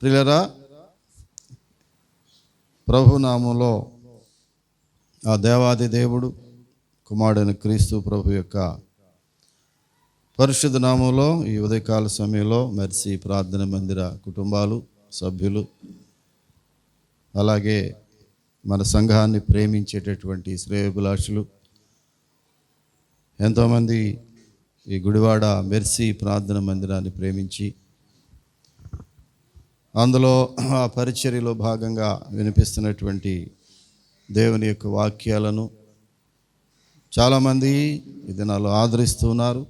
ప్రియులారా, ప్రభునామంలో ఆ దేవాది దేవుడు కుమారుడైన క్రీస్తు ప్రభు యొక్క పరిశుద్ధ నామంలో ఈ ఉదయకాల సమయంలో మెర్సీ ప్రార్థన మందిర కుటుంబాలు, సభ్యులు, అలాగే మన సంఘాన్ని ప్రేమించేటటువంటి శ్రేయోభిలాషులు ఎంతోమంది ఈ గుడివాడ మెర్సీ ప్రార్థన మందిరాన్ని ప్రేమించి అందులో ఆ పరిచర్యలో భాగంగా వినిపిస్తున్నటువంటి దేవుని యొక్క వాక్యాలను చాలామంది ఈ దినాల్లో ఆదరిస్తున్నారు.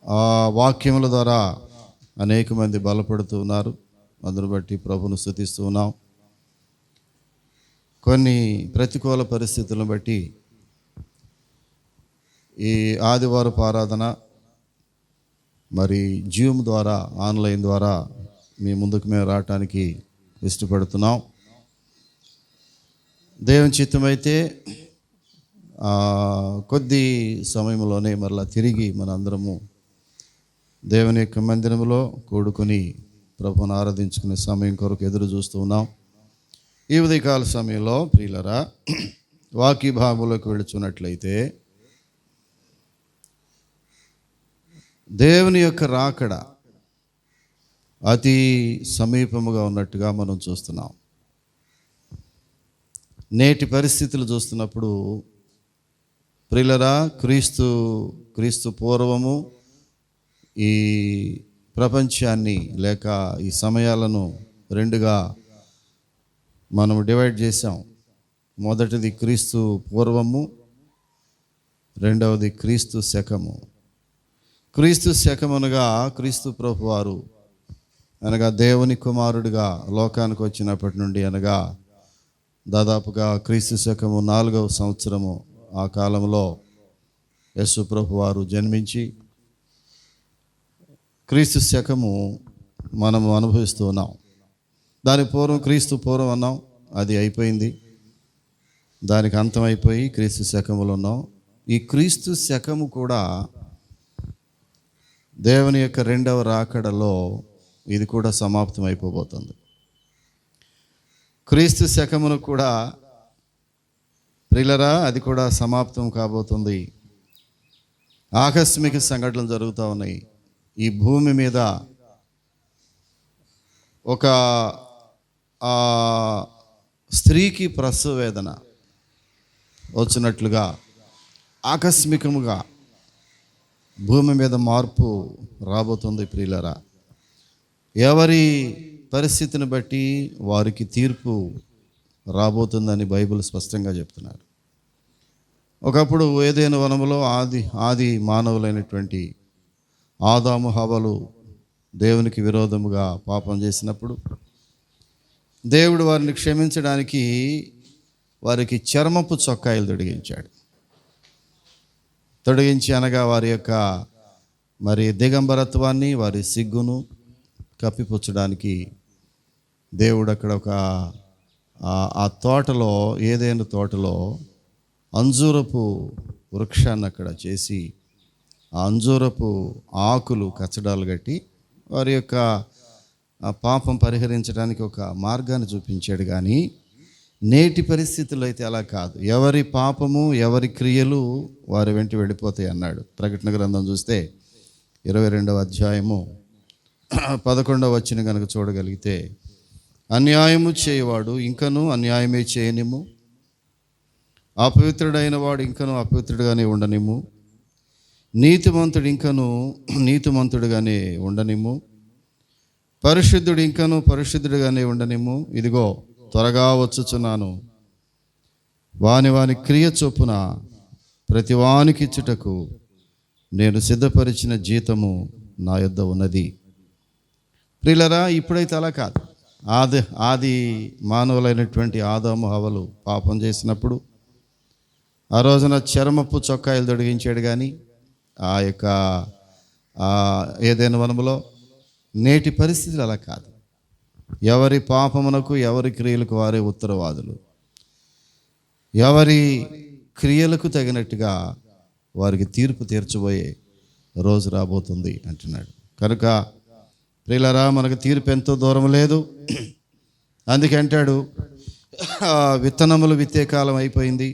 ఆ వాక్యముల ద్వారా అనేక మంది బలపడుతూ ఉన్నారు. అందును బట్టి ప్రభును స్తుతిస్తూ ఉన్నాం. కొన్ని ప్రతికూల పరిస్థితులను బట్టి ఈ ఆదివారపు ఆరాధన మరి జూమ్ ద్వారా, ఆన్లైన్ ద్వారా మీ ముందుకు మేము రావటానికి ఇష్టపడుతున్నాం. దేవుని చిత్తమైతే కొద్ది సమయంలోనే మరలా తిరిగి మనందరము దేవుని యొక్క మందిరంలో కూడుకొని ప్రభువును ఆరాధించుకునే సమయం కొరకు ఎదురు చూస్తూ ఉన్నాం. ఈ ఉదయకాల సమయంలో ప్రియులరా, వాక్య భాగంలోకి వెళుచున్నట్లయితే దేవుని యొక్క రాకడ అతి సమీపముగా ఉన్నట్టుగా మనం చూస్తున్నాం. నేటి పరిస్థితులు చూస్తున్నప్పుడు ప్రియులరా, క్రీస్తు పూర్వము ఈ ప్రపంచాన్ని లేక ఈ సమయాలను రెండుగా మనం డివైడ్ చేసాం. మొదటిది క్రీస్తు పూర్వము, రెండవది క్రీస్తు శకము. క్రీస్తు శకమనగా క్రీస్తు ప్రభు వారు అనగా దేవుని కుమారుడిగా లోకానికి వచ్చినప్పటి నుండి అనగా దాదాపుగా క్రీస్తు శకము 4వ సంవత్సరము ఆ కాలంలో యేసు ప్రభు వారు జన్మించి క్రీస్తు శకము మనము అనుభవిస్తూ ఉన్నాం. దాని పూర్వం క్రీస్తు పూర్వం అన్నాం, అది అయిపోయింది. దానికి అంతం అయిపోయి క్రీస్తు శకములో ఉన్నాం. ఈ క్రీస్తు శకము కూడా దేవుని యొక్క రెండవ రాకడలో ఇది కూడా సమాప్తం అయిపోబోతుంది. క్రీస్తు శకమును కూడా ప్రియులరా, అది కూడా సమాప్తం కాబోతుంది. ఆకస్మిక సంఘటనలు జరుగుతూ ఉన్నాయి. ఈ భూమి మీద ఒక స్త్రీకి ప్రసవ వేదన వచ్చినట్లుగా ఆకస్మికముగా భూమి మీద మార్పు రాబోతుంది. ప్రియులరా, ఎవరి పరిస్థితిని బట్టి వారికి తీర్పు రాబోతుందని బైబిల్ స్పష్టంగా చెప్తున్నారు. ఒకప్పుడు ఏదైనా వనములో ఆది మానవులైనటువంటి ఆదాము హవ్వలు దేవునికి విరోధముగా పాపం చేసినప్పుడు దేవుడు వారిని క్షమించడానికి వారికి చర్మపు చొక్కాయలు తొడిగించి అనగా వారి యొక్క మరి దిగంబరత్వాన్ని, వారి సిగ్గును కప్పిపుచ్చడానికి దేవుడు అక్కడ ఆ తోటలో, ఏదైనా తోటలో అంజూరపు వృక్షాన్ని అక్కడ చేసి ఆ అంజూరపు ఆకులు కచ్చడాలు కట్టి వారి యొక్క పాపం పరిహరించడానికి ఒక మార్గాన్ని చూపించాడు. కానీ నేటి పరిస్థితుల్లో అయితే అలా కాదు. ఎవరి పాపము, ఎవరి క్రియలు వారి వెంట వెళ్ళిపోతాయి అన్నాడు. ప్రకటన గ్రంథం చూస్తే 22వ అధ్యాయము 11వ వచనం కనుక చూడగలిగితే, అన్యాయము చేయవాడు ఇంకనూ అన్యాయమే చేయనిమ్ము, అపవిత్రుడైన వాడు ఇంకనూ అపవిత్రుడుగానే ఉండనిమ్ము, నీతిమంతుడు ఇంకనూ నీతిమంతుడుగానే ఉండనిమ్ము, పరిశుద్ధుడు ఇంకనూ పరిశుద్ధుడుగానే ఉండనిమ్ము. ఇదిగో త్వరగా వచ్చుచున్నాను, వాని క్రియ చొప్పున ప్రతి వానికి ఇచ్చుటకు నేను సిద్ధపరిచిన జీతము నా యొద్ద ఉన్నది. ప్రియులరా, ఇప్పుడైతే అలా కాదు. ఆది మానవులైనటువంటి ఆదాము హవ్వలు పాపం చేసినప్పుడు ఆ రోజున చర్మపు చొక్కాయలు తొడిగించాడు. కానీ ఆ యొక్క ఏదైనా వనములో నేటి పరిస్థితులు అలా కాదు. ఎవరి పాపమునకు, ఎవరి క్రియలకు వారే ఉత్తరవాదులు. ఎవరి క్రియలకు తగినట్టుగా వారికి తీర్పు తీర్చబోయే రోజు రాబోతుంది అంటున్నాడు. కనుక ప్రియులారా, మనకు తీర్పు ఎంతో దూరం లేదు. అందుకే అంటాడు, విత్తనములు విత్తే కాలం అయిపోయింది,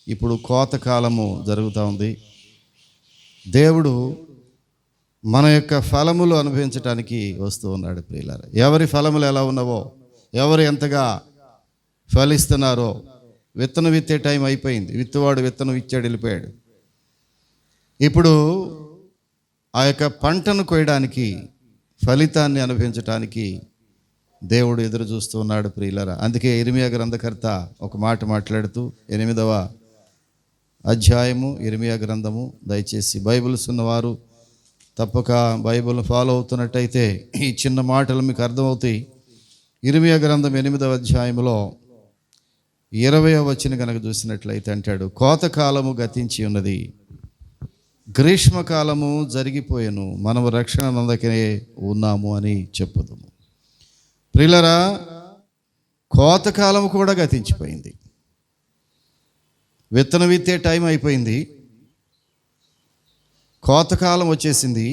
ఇప్పుడు కోత కాలము జరుగుతూ ఉంది. దేవుడు మన యొక్క ఫలములు అనుభవించడానికి వస్తూ ఉన్నాడు. ప్రియులారా, ఎవరి ఫలములు ఎలా ఉన్నావో, ఎవరు ఎంతగా ఫలిస్తున్నారో, విత్తనం విత్తే టైం అయిపోయింది. విత్తువాడు విత్తనం ఇచ్చాడు, వెళ్ళిపోయాడు. ఇప్పుడు ఆ యొక్క పంటను కోయడానికి, ఫలితాన్ని అనుభవించడానికి దేవుడు ఎదురు చూస్తూ ఉన్నాడు. ప్రియులారా, అందుకే ఇర్మియా గ్రంథకర్త ఒక మాట మాట్లాడుతూ 8వ అధ్యాయము ఇర్మియా గ్రంథము, దయచేసి బైబిల్స్ ఉన్నవారు తప్పక బైబిల్ని ఫాలో అవుతున్నట్టయితే ఈ చిన్న మాటలు మీకు అర్థమవుతాయి. ఇర్మియా గ్రంథం 8వ అధ్యాయంలో 20వ వచనం కనుక చూసినట్లయితే అంటాడు, కోతకాలము గతించి ఉన్నది, గ్రీష్మకాలము జరిగిపోయెను, మనము రక్షణ నందకనే ఉన్నాము అని చెప్పుదుము. ప్రియులారా, కోతకాలము కూడా గతించిపోయింది. విత్తనం విత్తే టైం అయిపోయింది, కోతకాలం వచ్చేసింది.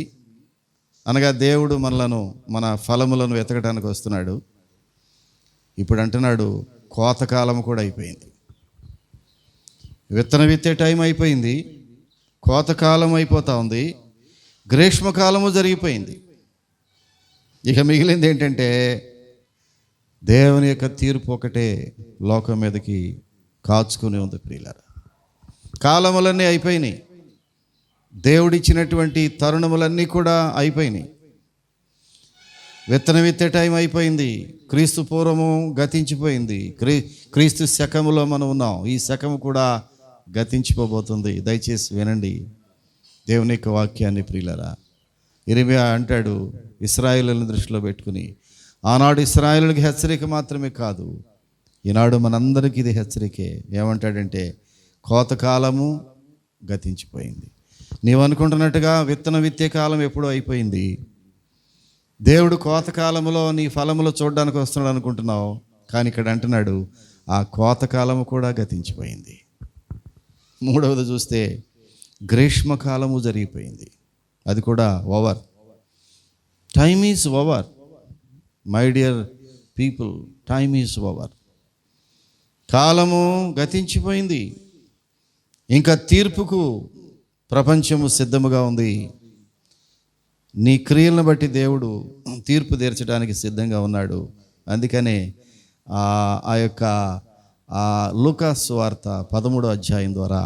అనగా దేవుడు మనలను, మన ఫలములను వెతకడానికి వస్తున్నాడు. ఇప్పుడు అంటున్నాడు, కోతకాలం కూడా అయిపోయింది. విత్తనం విత్తే టైం అయిపోయింది, కోతకాలం అయిపోతూ ఉంది, గ్రీష్మకాలము జరిగిపోయింది. ఇక మిగిలింది ఏంటంటే దేవుని యొక్క తీర్పు ఒకటే లోకం మీదకి కాచుకుని ఉంది. ప్రియులారా, కాలములన్నీ అయిపోయినాయి, దేవుడిచ్చినటువంటి తరుణములన్నీ కూడా అయిపోయినాయి. విత్తనం విత్తే టైం అయిపోయింది, క్రీస్తు పూర్వము గతించిపోయింది, క్రీస్తు శకములో మనం ఉన్నాం. ఈ శకము కూడా గతించిపోబోతుంది. దయచేసి వినండి దేవుని యొక్క వాక్యాన్ని. ప్రియులారా, ఇర్మియా అంటాడు, ఇశ్రాయేలులను దృష్టిలో పెట్టుకుని, ఆనాడు ఇశ్రాయేలులకు హెచ్చరిక మాత్రమే కాదు, ఈనాడు మనందరికీ ఇది హెచ్చరికే. ఏమంటాడంటే, కోతకాలము గతించిపోయింది. నీవు అనుకుంటున్నట్టుగా విత్తనం విత్తే కాలం ఎప్పుడూ అయిపోయింది. దేవుడు కోతకాలంలో నీ ఫలములు చూడడానికి వస్తున్నాడు అనుకుంటున్నావు, కానీ ఇక్కడ అంటున్నాడు, ఆ కోతకాలము కూడా గతించిపోయింది. మూడవది చూస్తే గ్రీష్మకాలము జరిగిపోయింది, అది కూడా over. Time is over my dear people, time is over. కాలము గతించిపోయింది, ఇంకా తీర్పుకు ప్రపంచము సిద్ధముగా ఉంది. నీ క్రియలను బట్టి దేవుడు తీర్పు తీర్చడానికి సిద్ధంగా ఉన్నాడు. అందుకనే ఆ యొక్క లూకా సువార్త 13వ అధ్యాయం ద్వారా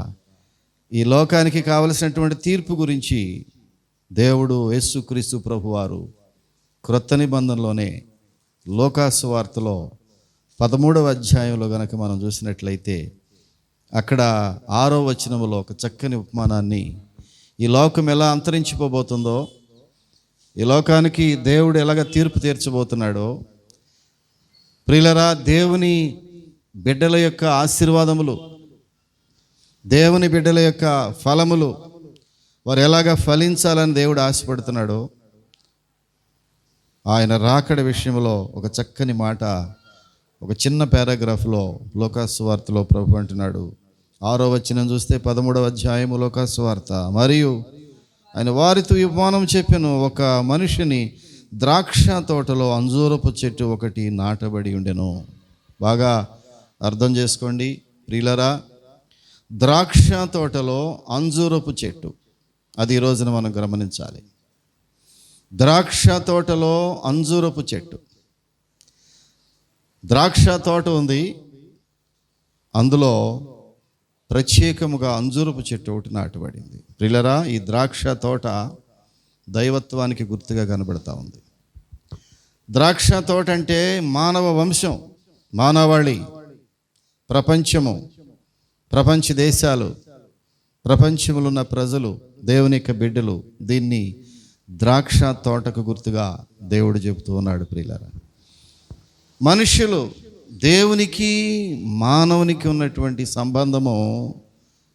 ఈ లోకానికి కావలసినటువంటి తీర్పు గురించి దేవుడు యేసుక్రీస్తు ప్రభువారు క్రొత్త నిబంధనలోనే లూకా సువార్తలో 13వ అధ్యాయంలో గనక మనం చూసినట్లయితే అక్కడ 6వ వచనములో ఒక చక్కని ఉపమానాన్ని, ఈ లోకం ఎలా అంతరించిపోబోతుందో, ఈ లోకానికి దేవుడు ఎలాగ తీర్పు తీర్చబోతున్నాడో, ప్రియులరా, దేవుని బిడ్డల యొక్క ఆశీర్వాదములు, దేవుని బిడ్డల యొక్క ఫలములు, వారు ఎలాగ ఫలించాలని దేవుడు ఆశపడుతున్నాడో, ఆయన రాకడ విషయంలో ఒక చక్కని మాట ఒక చిన్న పారాగ్రాఫ్లో లూకా సువార్తలో ప్రభు అంటున్నాడు. 6వ వచనం చూస్తే 13వ అధ్యాయము లూకా సువార్త, మరియు ఆయన వారితో ఈ ఉపమానం చెప్పెను, ఒక మనిషిని ద్రాక్ష తోటలో అంజూరపు చెట్టు ఒకటి నాటబడి ఉండెను. బాగా అర్థం చేసుకోండి ప్రియులరా, ద్రాక్ష తోటలో అంజూరపు చెట్టు, అది ఈ రోజున మనం గమనించాలి. ద్రాక్ష తోటలో అంజూరపు చెట్టు, ద్రాక్ష తోట ఉంది, అందులో ప్రత్యేకముగా అంజూరపు చెట్టు ఒకటి నాటబడింది. ప్రియులరా, ఈ ద్రాక్ష తోట దైవత్వానికి గుర్తుగా కనబడతా ఉంది. ద్రాక్ష తోట అంటే మానవ వంశం, మానవాళి, ప్రపంచము, ప్రపంచ దేశాలు, ప్రపంచంలో ఉన్న ప్రజలు, దేవుని యొక్క బిడ్డలు, దీన్ని ద్రాక్ష తోటకు గుర్తుగా దేవుడు చెబుతూ ఉన్నాడు. ప్రియులారా, మనుషులు, దేవునికి మానవునికి ఉన్నటువంటి సంబంధము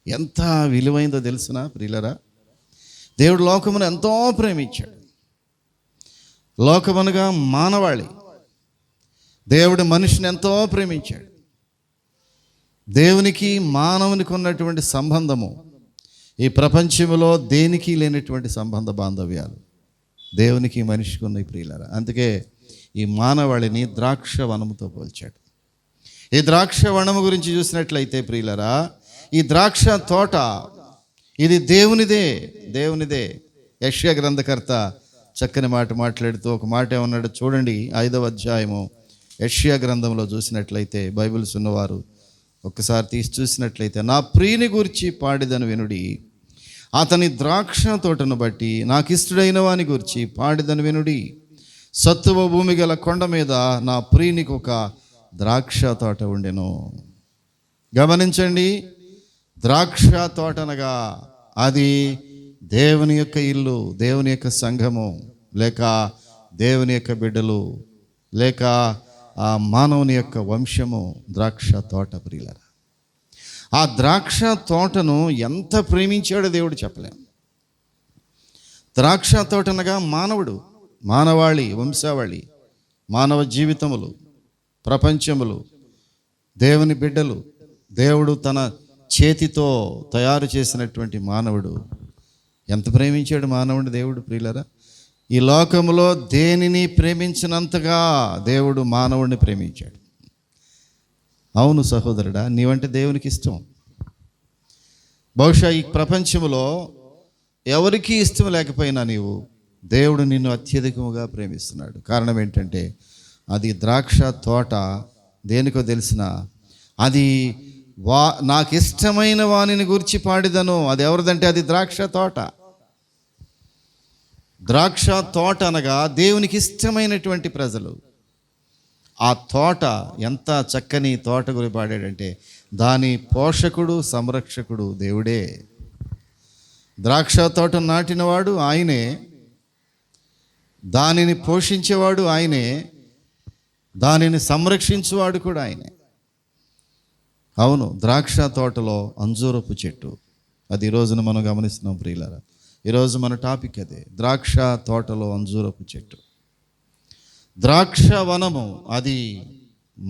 ఎంత విలువైందో తెలుసునా ప్రియులారా? దేవుడు లోకమును ఎంతో ప్రేమించాడు. లోకమనగా మానవాళి, దేవుడు మనిషిని ఎంతో ప్రేమించాడు. దేవునికి మానవునికి ఉన్నటువంటి సంబంధము ఈ ప్రపంచంలో దేనికి లేనటువంటి సంబంధ బాంధవ్యాలు. దేవునికి మనిషికి ఉన్నాయి ప్రియులారా. అందుకే ఈ మానవాళిని ద్రాక్ష వనముతో పోల్చాడు. ఈ ద్రాక్ష వనము గురించి చూసినట్లయితే ప్రియులారా, ఈ ద్రాక్ష తోట ఇది దేవునిదే. యెషయా గ్రంథకర్త చక్కని మాట మాట్లాడుతూ ఒక మాట ఏమన్నాడు చూడండి. 5వ అధ్యాయము యెషయా గ్రంథంలో చూసినట్లయితే, బైబిల్స్ ఉన్నవారు ఒక్కసారి తీసి చూసినట్లయితే, నా ప్రియుని గూర్చి పాడిదను వినుడి, అతని ద్రాక్ష తోటను బట్టి నాకిష్టుడైన వాని గూర్చి పాడిదను వినుడి. సత్తువ భూమి గల కొండ మీద నా ప్రియునికి ఒక ద్రాక్ష తోట ఉండెను. గమనించండి, ద్రాక్ష తోట అనగా అది దేవుని యొక్క ఇల్లు, దేవుని యొక్క సంఘము, లేక దేవుని యొక్క బిడ్డలు, లేక ఆ మానవుని యొక్క వంశము ద్రాక్ష తోట ప్రియులారా. ఆ ద్రాక్ష తోటను ఎంత ప్రేమించాడో దేవుడు చెప్పలేం. ద్రాక్ష తోట అనగా మానవుడు, మానవాళి, వంశావళి, మానవ జీవితములు, ప్రపంచములు, దేవుని బిడ్డలు, దేవుడు తన చేతితో తయారు చేసినటువంటి మానవుడు. ఎంత ప్రేమించాడు మానవుడు దేవుడు ప్రియులారా. ఈ లోకములో దేనిని ప్రేమించినంతగా దేవుడు మానవుడిని ప్రేమించాడు. అవును సహోదరుడా, నీవంటే దేవునికి ఇష్టం. బహుశా ఈ ప్రపంచంలో ఎవరికీ ఇష్టం లేకపోయినా దేవుడు నిన్ను అత్యధికముగా ప్రేమిస్తున్నాడు. కారణం ఏంటంటే అది ద్రాక్ష తోట. దేనికో తెలిసిన అది నాకు ఇష్టమైన వానిని గురించి పాడిదను. అది ఎవరిదంటే అది ద్రాక్ష తోట. ద్రాక్ష తోట అనగా దేవునికి ఇష్టమైనటువంటి ప్రజలు. ఆ తోట ఎంత చక్కని తోట గురించి పాడాడంటే దాని పోషకుడు, సంరక్షకుడు దేవుడే. ద్రాక్ష తోట నాటినవాడు ఆయనే, దానిని పోషించేవాడు ఆయనే, దానిని సంరక్షించేవాడు కూడా ఆయనే. అవును, ద్రాక్ష తోటలో అంజూరపు చెట్టు, అది ఈ రోజున మనం గమనిస్తున్నాం ప్రియులారా. ఈరోజు మన టాపిక్ అదే, ద్రాక్ష తోటలో అంజూరపు చెట్టు. ద్రాక్ష వనము అది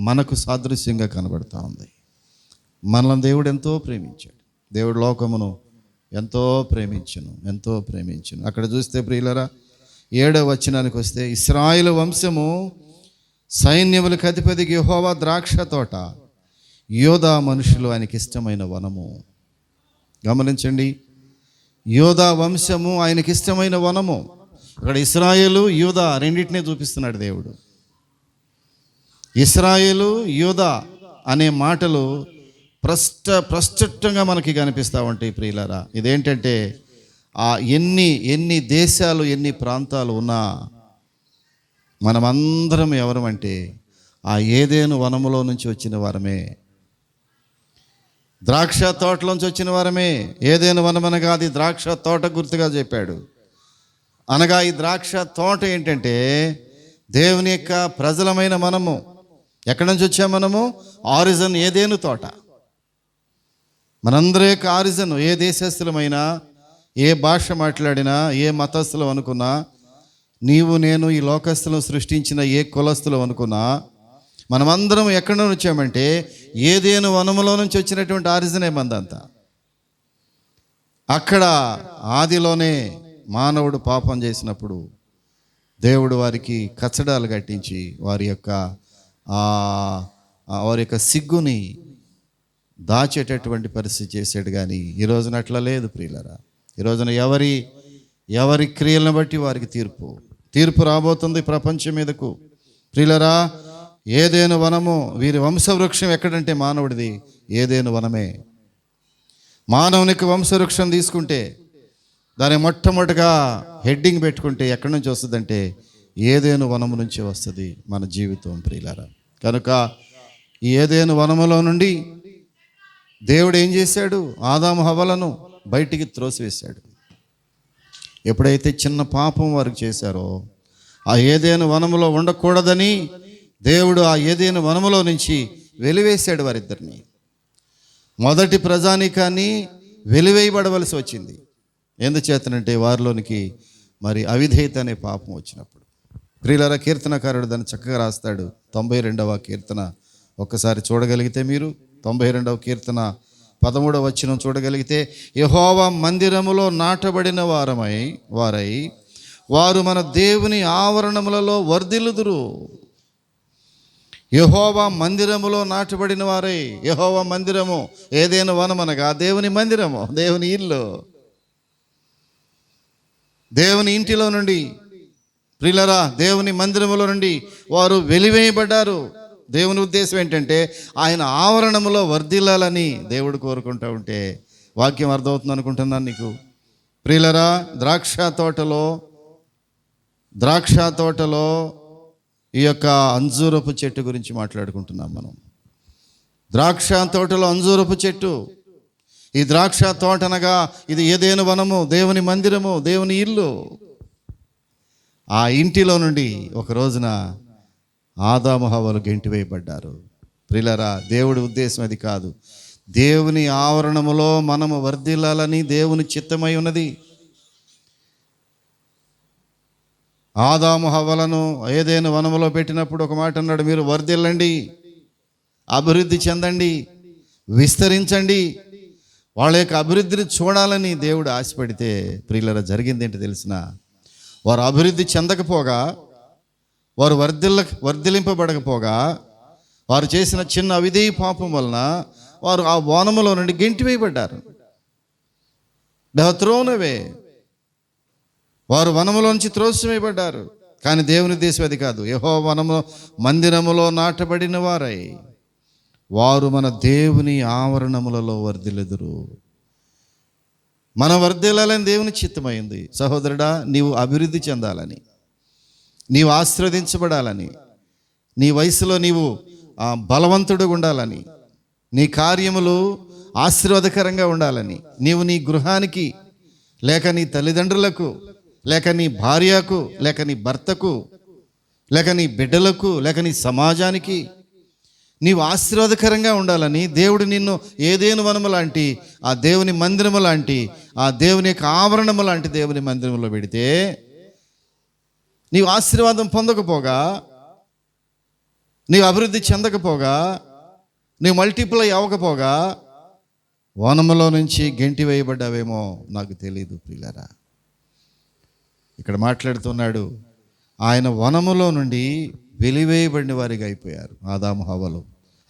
మనకు సాదృశ్యంగా కనబడతా ఉంది. మనల్ని దేవుడు ఎంతో ప్రేమించాడు. దేవుడు లోకమును ఎంతో ప్రేమించును. అక్కడ చూస్తే ప్రియులారా 7వ వచనానికి వస్తే, ఇశ్రాయేలు వంశము సైన్యములకు అధిపతికి యెహోవా ద్రాక్ష తోట, యోధా మనుషులు ఆయనకి ఇష్టమైన వనము. గమనించండి, యోధా వంశము ఆయనకి ఇష్టమైన వనము. ఇక్కడ ఇశ్రాయేలు, యూదా రెండింటినీ చూపిస్తున్నాడు దేవుడు. ఇశ్రాయేలు, యూదా అనే మాటలు ప్రస్ఫుటంగా మనకి కనిపిస్తూ ఉంటాయి ప్రియులారా. ఇదేంటంటే ఎన్ని దేశాలు, ఎన్ని ప్రాంతాలు ఉన్నా మనమందరం ఎవరమంటే ఆ ఏదెను వనములో నుంచి వచ్చిన వారమే, ద్రాక్ష తోటలోంచి వచ్చిన వారమే. ఏదెను వనం అనగా అది ద్రాక్ష తోట గుర్తుగా చెప్పాడు. అనగా ఈ ద్రాక్ష తోట ఏంటంటే దేవుని యొక్క ప్రజలమైన మనము. ఎక్కడి నుంచి వచ్చాం మనము? ఆరిజన్ ఏదెను తోట. మనందరి యొక్క ఆరిజన్, ఏ దేశస్థులమైనా, ఏ భాష మాట్లాడినా, ఏ మతస్థులు అనుకున్నా, నీవు నేను ఈ లోకస్తులను సృష్టించిన ఏ కులస్తులు అనుకున్నా, మనమందరం ఎక్కడి నుంచి వచ్చామంటే ఏదెను వనములో నుంచి వచ్చినటువంటి ఆరిజనే మందంతా. అక్కడ ఆదిలోనే మానవుడు పాపం చేసినప్పుడు దేవుడు వారికి కచ్చడాలు కట్టించి వారి యొక్క సిగ్గుని దాచేటటువంటి పరిస్థితి చేశాడు. కానీ ఈ రోజున అట్లా లేదు ప్రియులరా. ఈ రోజున ఎవరి క్రియలను బట్టి వారికి తీర్పు రాబోతుంది ప్రపంచం మీదకు ప్రియులరా. ఏదెను వనము, వీరి వంశవృక్షం ఎక్కడంటే మానవుడిది ఏదెను వనమే. మానవునికి వంశవృక్షం తీసుకుంటే దాని మొట్టమొదటిగా హెడ్డింగ్ పెట్టుకుంటే ఎక్కడి నుంచి వస్తుందంటే ఏదెను వనము నుంచి వస్తుంది మన జీవితం ప్రియులారా. కనుక ఈ ఏదెను వనములో నుండి దేవుడు ఏం చేశాడు? ఆదాము హవ్వలను బయటికి త్రోసివేశాడు. ఎప్పుడైతే చిన్న పాపం వారికి చేశారో ఆ ఏదెను వనములో ఉండకూడదని దేవుడు ఆ ఏదెను వనములో నుంచి వెలివేశాడు వారిద్దరిని. మొదటి ప్రజానీకాన్ని వెలివేయబడవలసి వచ్చింది. ఎందుచేతనంటే వారిలోనికి మరి అవిధేయత అనే పాపం వచ్చినప్పుడు. ప్రియులారా, కీర్తనకారుడు దాన్ని చక్కగా రాస్తాడు. 92వ కీర్తన ఒక్కసారి చూడగలిగితే మీరు 92వ కీర్తన 13వ వచనం చూడగలిగితే, యెహోవా మందిరములో నాటబడిన వారై వారు మన దేవుని ఆవరణములలో వర్ధిల్లుదురు. యెహోవా మందిరములో నాటబడిన వారై. యెహోవా మందిరము ఏదైనా వనమనగా దేవుని మందిరము, దేవుని ఇల్లు. దేవుని ఇంటిలో నుండి ప్రియులారా, దేవుని మందిరములో నుండి వారు వెలివేయబడ్డారు. దేవుని ఉద్దేశం ఏంటంటే ఆయన ఆవరణములో వర్ధిల్లాలని దేవుడు కోరుకుంటూ ఉంటే వాక్యం అర్థమవుతుంది అనుకుంటున్నాను నీకు. ప్రియులారా, ద్రాక్ష తోటలో ఈ యొక్క అంజూరపు చెట్టు గురించి మాట్లాడుకుంటున్నాం మనం. ద్రాక్ష తోటలో అంజూరపు చెట్టు. ఈ ద్రాక్ష తోట అనగా ఇది ఏదైనా వనము, దేవుని మందిరము, దేవుని ఇల్లు. ఆ ఇంటిలో నుండి ఒక రోజున ఆదాము హవ్వలు గెంటివేయబడ్డారు. ప్రియులారా, దేవుడి ఉద్దేశం అది కాదు. దేవుని ఆవరణములో మనము వర్ధిల్లాలని దేవుని చిత్తమై ఉన్నది. ఆదాము హవ్వలను ఏదైనా వనములో పెట్టినప్పుడు ఒక మాట అన్నాడు, మీరు వర్ధిల్లండి, అభివృద్ధి చెందండి, విస్తరించండి. వాళ్ళ యొక్క అభివృద్ధిని చూడాలని దేవుడు ఆశపడితే ప్రియులారా, జరిగింది ఏంటి తెలిసిన? వారు అభివృద్ధి చెందకపోగా, వారు వర్ధిలింపబడకపోగా, వారు చేసిన చిన్న అవిధేయ పాపం వలన వారు ఆ వనములో నుండి గెంటివేయబడ్డారు. They have thrown away. వారు వనములోంచి త్రోసివేయబడ్డారు. కానీ దేవుని ఉద్దేశం అది కాదు. యెహోవా మందిరములో నాటబడిన వారై వారు మన దేవుని ఆవరణములలో వర్ధిల్లుదురు. మనం వర్ధిల్లాలని దేవుని చిత్తమైంది. సహోదరుడా, నీవు అభివృద్ధి చెందాలని, నీవు ఆశీర్వదించబడాలని, నీ వయసులో నీవు బలవంతుడు ఉండాలని, నీ కార్యములు ఆశీర్వాదకరంగా ఉండాలని, నీవు నీ గృహానికి లేక నీ తల్లిదండ్రులకు లేక నీ భార్యకు లేక నీ భర్తకు లేక నీ బిడ్డలకు లేక నీ సమాజానికి నీవు ఆశీర్వాదకరంగా ఉండాలని దేవుడు నిన్ను ఏదేను వనము లాంటి ఆ దేవుని మందిరము లాంటి ఆ దేవుని యొక్క ఆవరణము లాంటి దేవుని మందిరంలో పెడితే నీవు ఆశీర్వాదం పొందకపోగా, నీవు అభివృద్ధి చెందకపోగా, నీవు మల్టిప్లై అవ్వకపోగా వనములో నుంచి గెంటి వేయబడ్డావేమో నాకు తెలియదు. ప్రియులారా, ఇక్కడ మాట్లాడుతున్నాడు, ఆయన వనములో నుండి వెలివేయబడిన వారిగా అయిపోయారు ఆదాము హవ్వలు.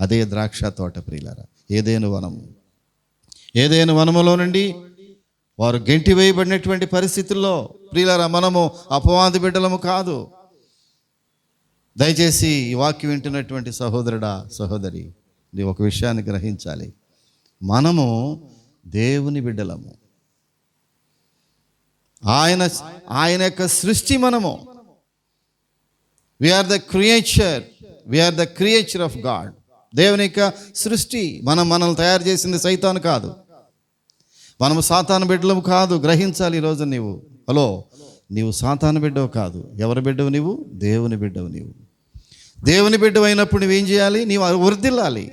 అదే ద్రాక్ష తోట ప్రియులారా, ఏదైనా వనములో నుండి వారు గెంటి వేయబడినటువంటి పరిస్థితుల్లో ప్రియులారా, మనము అపవాది బిడ్డలము కాదు. దయచేసి ఈ వాక్యం వింటున్నటువంటి సహోదరుడా, సహోదరి, నీ ఒక విషయాన్ని గ్రహించాలి. మనము దేవుని బిడ్డలము. ఆయన యొక్క సృష్టి మనము. We are the creature of God. దేవుని యొక్క సృష్టి. మనల్ని తయారు చేసింది సైతాను కాదు. మనము సాతాను బిడ్డలము కాదు. గ్రహించాలి ఈరోజు నీవు. హలో, నీవు సాతాను బిడ్డవు కాదు. ఎవరి బిడ్డవు నీవు? దేవుని బిడ్డవు నీవు. దేవుని బిడ్డవు అయినప్పుడు నువ్వేం చేయాలి? నీవు వర్ధిల్లాలి,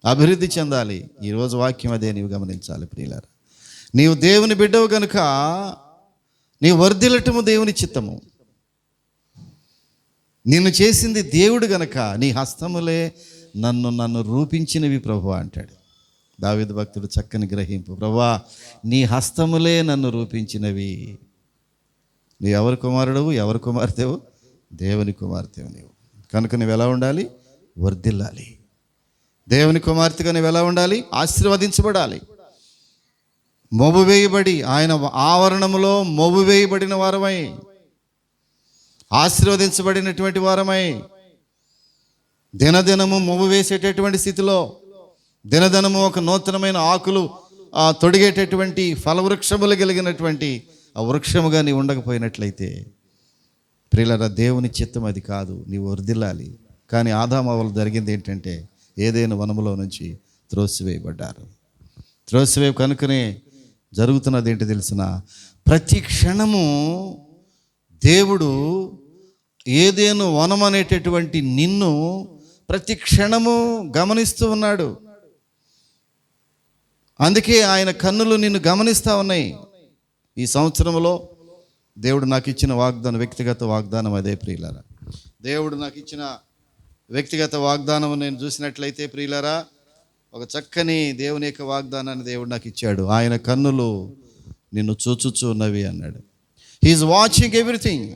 అభివృద్ధి చెందాలి. ఈరోజు వాక్యం అదే నీవు గమనించాలి ప్రియులారా. నీవు దేవుని బిడ్డవు కనుక నీవు వర్ధిల్లటము దేవుని చిత్తము. నిన్ను చేసింది దేవుడు గనక నీ హస్తములే నన్ను రూపించినవి ప్రభువా అంటాడు దావీదు భక్తుడు. చక్కని గ్రహింపు. ప్రభువా, నీ హస్తములే నన్ను రూపించినవి. నువ్వు ఎవరి కుమారుడవు, ఎవరి కుమార్తెవు? దేవుని కుమార్తెవు నీవు. కనుక నువ్వు ఎలా ఉండాలి? వర్ధిల్లాలి. దేవుని కుమార్తెగా నువ్వు ఎలా ఉండాలి? ఆశీర్వదించబడాలి. మొవ్వు వేయబడి ఆయన ఆవరణములో మొవ్వు వేయబడిన వారమై, ఆశీర్వదించబడినటువంటి వారమై, దినదినము మొవ్వు వేసేటటువంటి స్థితిలో, దినదినము ఒక నూతనమైన ఆకులు తొడిగేటటువంటి ఫలవృక్షములు కలిగినటువంటి ఆ వృక్షముగా నీవు ఉండకపోయినట్లయితే ప్రియులారా, దేవుని చిత్తం అది కాదు. నీవు వర్ధిల్లాలి. కానీ ఆదాము హవ్వలు జరిగింది ఏంటంటే ఏదైనా వనములో నుంచి త్రోసివేయబడ్డారు. త్రోసివేయ కనుకనే జరుగుతున్నది ఏంటి తెలిసిన? ప్రతి క్షణము దేవుడు ఏదైనా వనం అనేటటువంటి నిన్ను ప్రతి క్షణము గమనిస్తూ ఉన్నాడు. అందుకే ఆయన కన్నులు నిన్ను గమనిస్తూ ఉన్నాయి. ఈ సంవత్సరంలో దేవుడు నాకు ఇచ్చిన వాగ్దానం, వ్యక్తిగత వాగ్దానం అదే ప్రియులారా. దేవుడు నాకు ఇచ్చిన వ్యక్తిగత వాగ్దానం నేను చూసినట్లయితే ప్రియులారా, ఒక చక్కని దేవుని యొక్క వాగ్దానాన్ని దేవుడు నాకు ఇచ్చాడు. ఆయన కన్నులు నిన్ను చూచుచూ ఉన్నవి అన్నాడు. He is watching everything.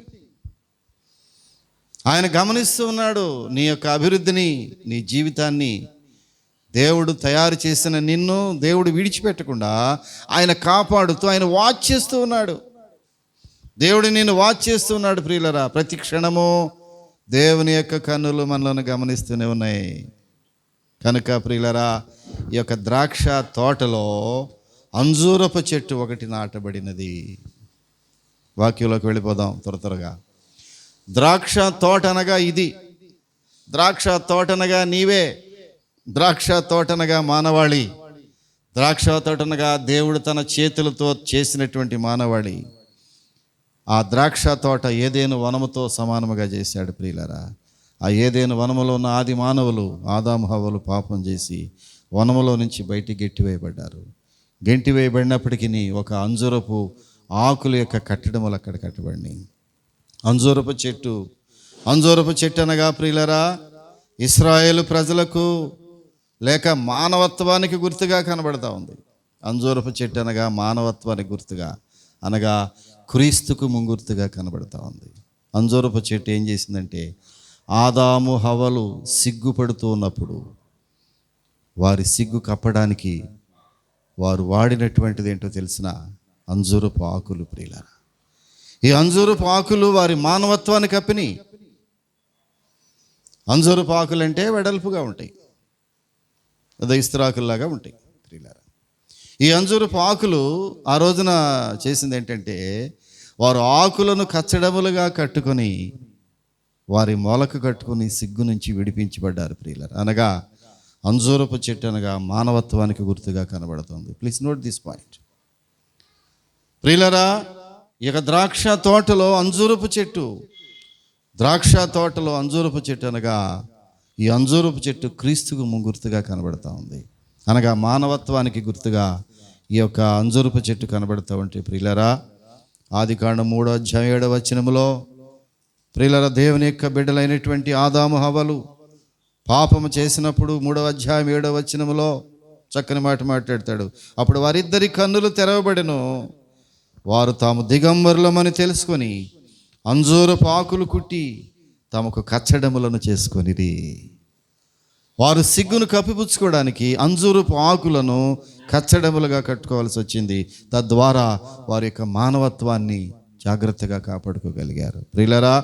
ఆయన గమనిస్తూ ఉన్నాడు నీ యొక్క అభివృద్ధిని, నీ జీవితాన్ని. దేవుడు తయారు చేసిన నిన్ను దేవుడు విడిచిపెట్టకుండా ఆయన కాపాడుతూ ఆయన వాచ్ చేస్తూ ఉన్నాడు. దేవుడు నిన్ను వాచ్ చేస్తూ ఉన్నాడు ప్రియులరా. ప్రతి క్షణము దేవుని యొక్క కన్నులు మనలను గమనిస్తూనే ఉన్నాయి. కనుక ప్రియులరా, ఈ యొక్క ద్రాక్ష తోటలో అంజూరపు చెట్టు ఒకటి నాటబడినది. వాక్యంలోకి వెళ్ళిపోదాం త్వరగా. ద్రాక్ష తోట అనగా ఇది. ద్రాక్ష తోట అనగా నీవే. ద్రాక్ష తోటనగా మానవాళి. ద్రాక్ష తోటనగా దేవుడు తన చేతులతో చేసినటువంటి మానవాళి. ఆ ద్రాక్ష తోట ఏదేను వనముతో సమానముగా చేశాడు ప్రియులరా. ఆ ఏదేను వనములో ఉన్న ఆది మానవులు ఆదాము హవ్వలు పాపం చేసి వనములో నుంచి బయటికి గెంటివేయబడ్డారు. గెంటివేయబడినప్పటికీ ఒక అంజూరపు ఆకుల యొక్క కట్టడములు అక్కడ కట్టబడినాయి. అంజూరపు చెట్టు అనగా ప్రియులరా ఇశ్రాయేలు ప్రజలకు లేక మానవత్వానికి గుర్తుగా కనబడతా ఉంది. అంజూరపు చెట్టు అనగా మానవత్వానికి గుర్తుగా, అనగా క్రీస్తుకు ముంగుర్తుగా కనబడతా ఉంది. అంజూరపు చెట్టు ఏం చేసిందంటే ఆదాము హవ్వలు సిగ్గుపడుతూ ఉన్నప్పుడు వారి సిగ్గు కప్పడానికి వారు వాడినటువంటిది ఏంటో తెలిసిన అంజూరపు ఆకులు ప్రియులారా. ఈ అంజూరపు ఆకులు వారి మానవత్వాన్ని కప్పినాయి. అంజూరపు ఆకులు అంటే వెడల్పుగా ఉంటాయి, అదే ఇస్తరాకుల్లాగా ఉంటాయి ప్రియులారా. ఈ అంజూరపు ఆకులు ఆ రోజున చేసింది ఏంటంటే వారు ఆకులను కచ్చడములుగా కట్టుకొని వారి మొలకు కట్టుకొని సిగ్గు నుంచి విడిపించబడ్డారు ప్రియులారా. అనగా అంజూరపు చెట్టు అనగా మానవత్వానికి గుర్తుగా కనబడుతుంది. ప్లీజ్ నోట్ దిస్ పాయింట్ ప్రియులారా. ఇక ద్రాక్ష తోటలో అంజూరపు చెట్టు, ద్రాక్ష తోటలో అంజూరపు చెట్టు అనగా ఈ అంజూరపు చెట్టు క్రీస్తుకు గుర్తుగా కనబడతా ఉంది. అనగా మానవత్వానికి గుర్తుగా ఈ యొక్క అంజూరపు చెట్టు కనబడతా ఉంటే ప్రియులరా, ఆదికాండం 3:7 ప్రియులరా, దేవుని యొక్క బిడ్డలైనటువంటి ఆదాము హవ్వలు పాపము చేసినప్పుడు 3:7 చక్కని మాట మాట్లాడతాడు. అప్పుడు వారిద్దరి కన్నులు తెరవబడెను, వారు తాము దిగంబరులమని తెలుసుకొని అంజూరపు ఆకులు కుట్టి తమకు కచ్చడములను చేసుకొనిరి. వారు సిగ్గును కప్పిపుచ్చుకోవడానికి అంజూరపు ఆకులను కచ్చడములుగా కట్టుకోవాల్సి వచ్చింది. తద్వారా వారి యొక్క మానవత్వాన్ని జాగ్రత్తగా కాపాడుకోగలిగారు. ప్రియులరా,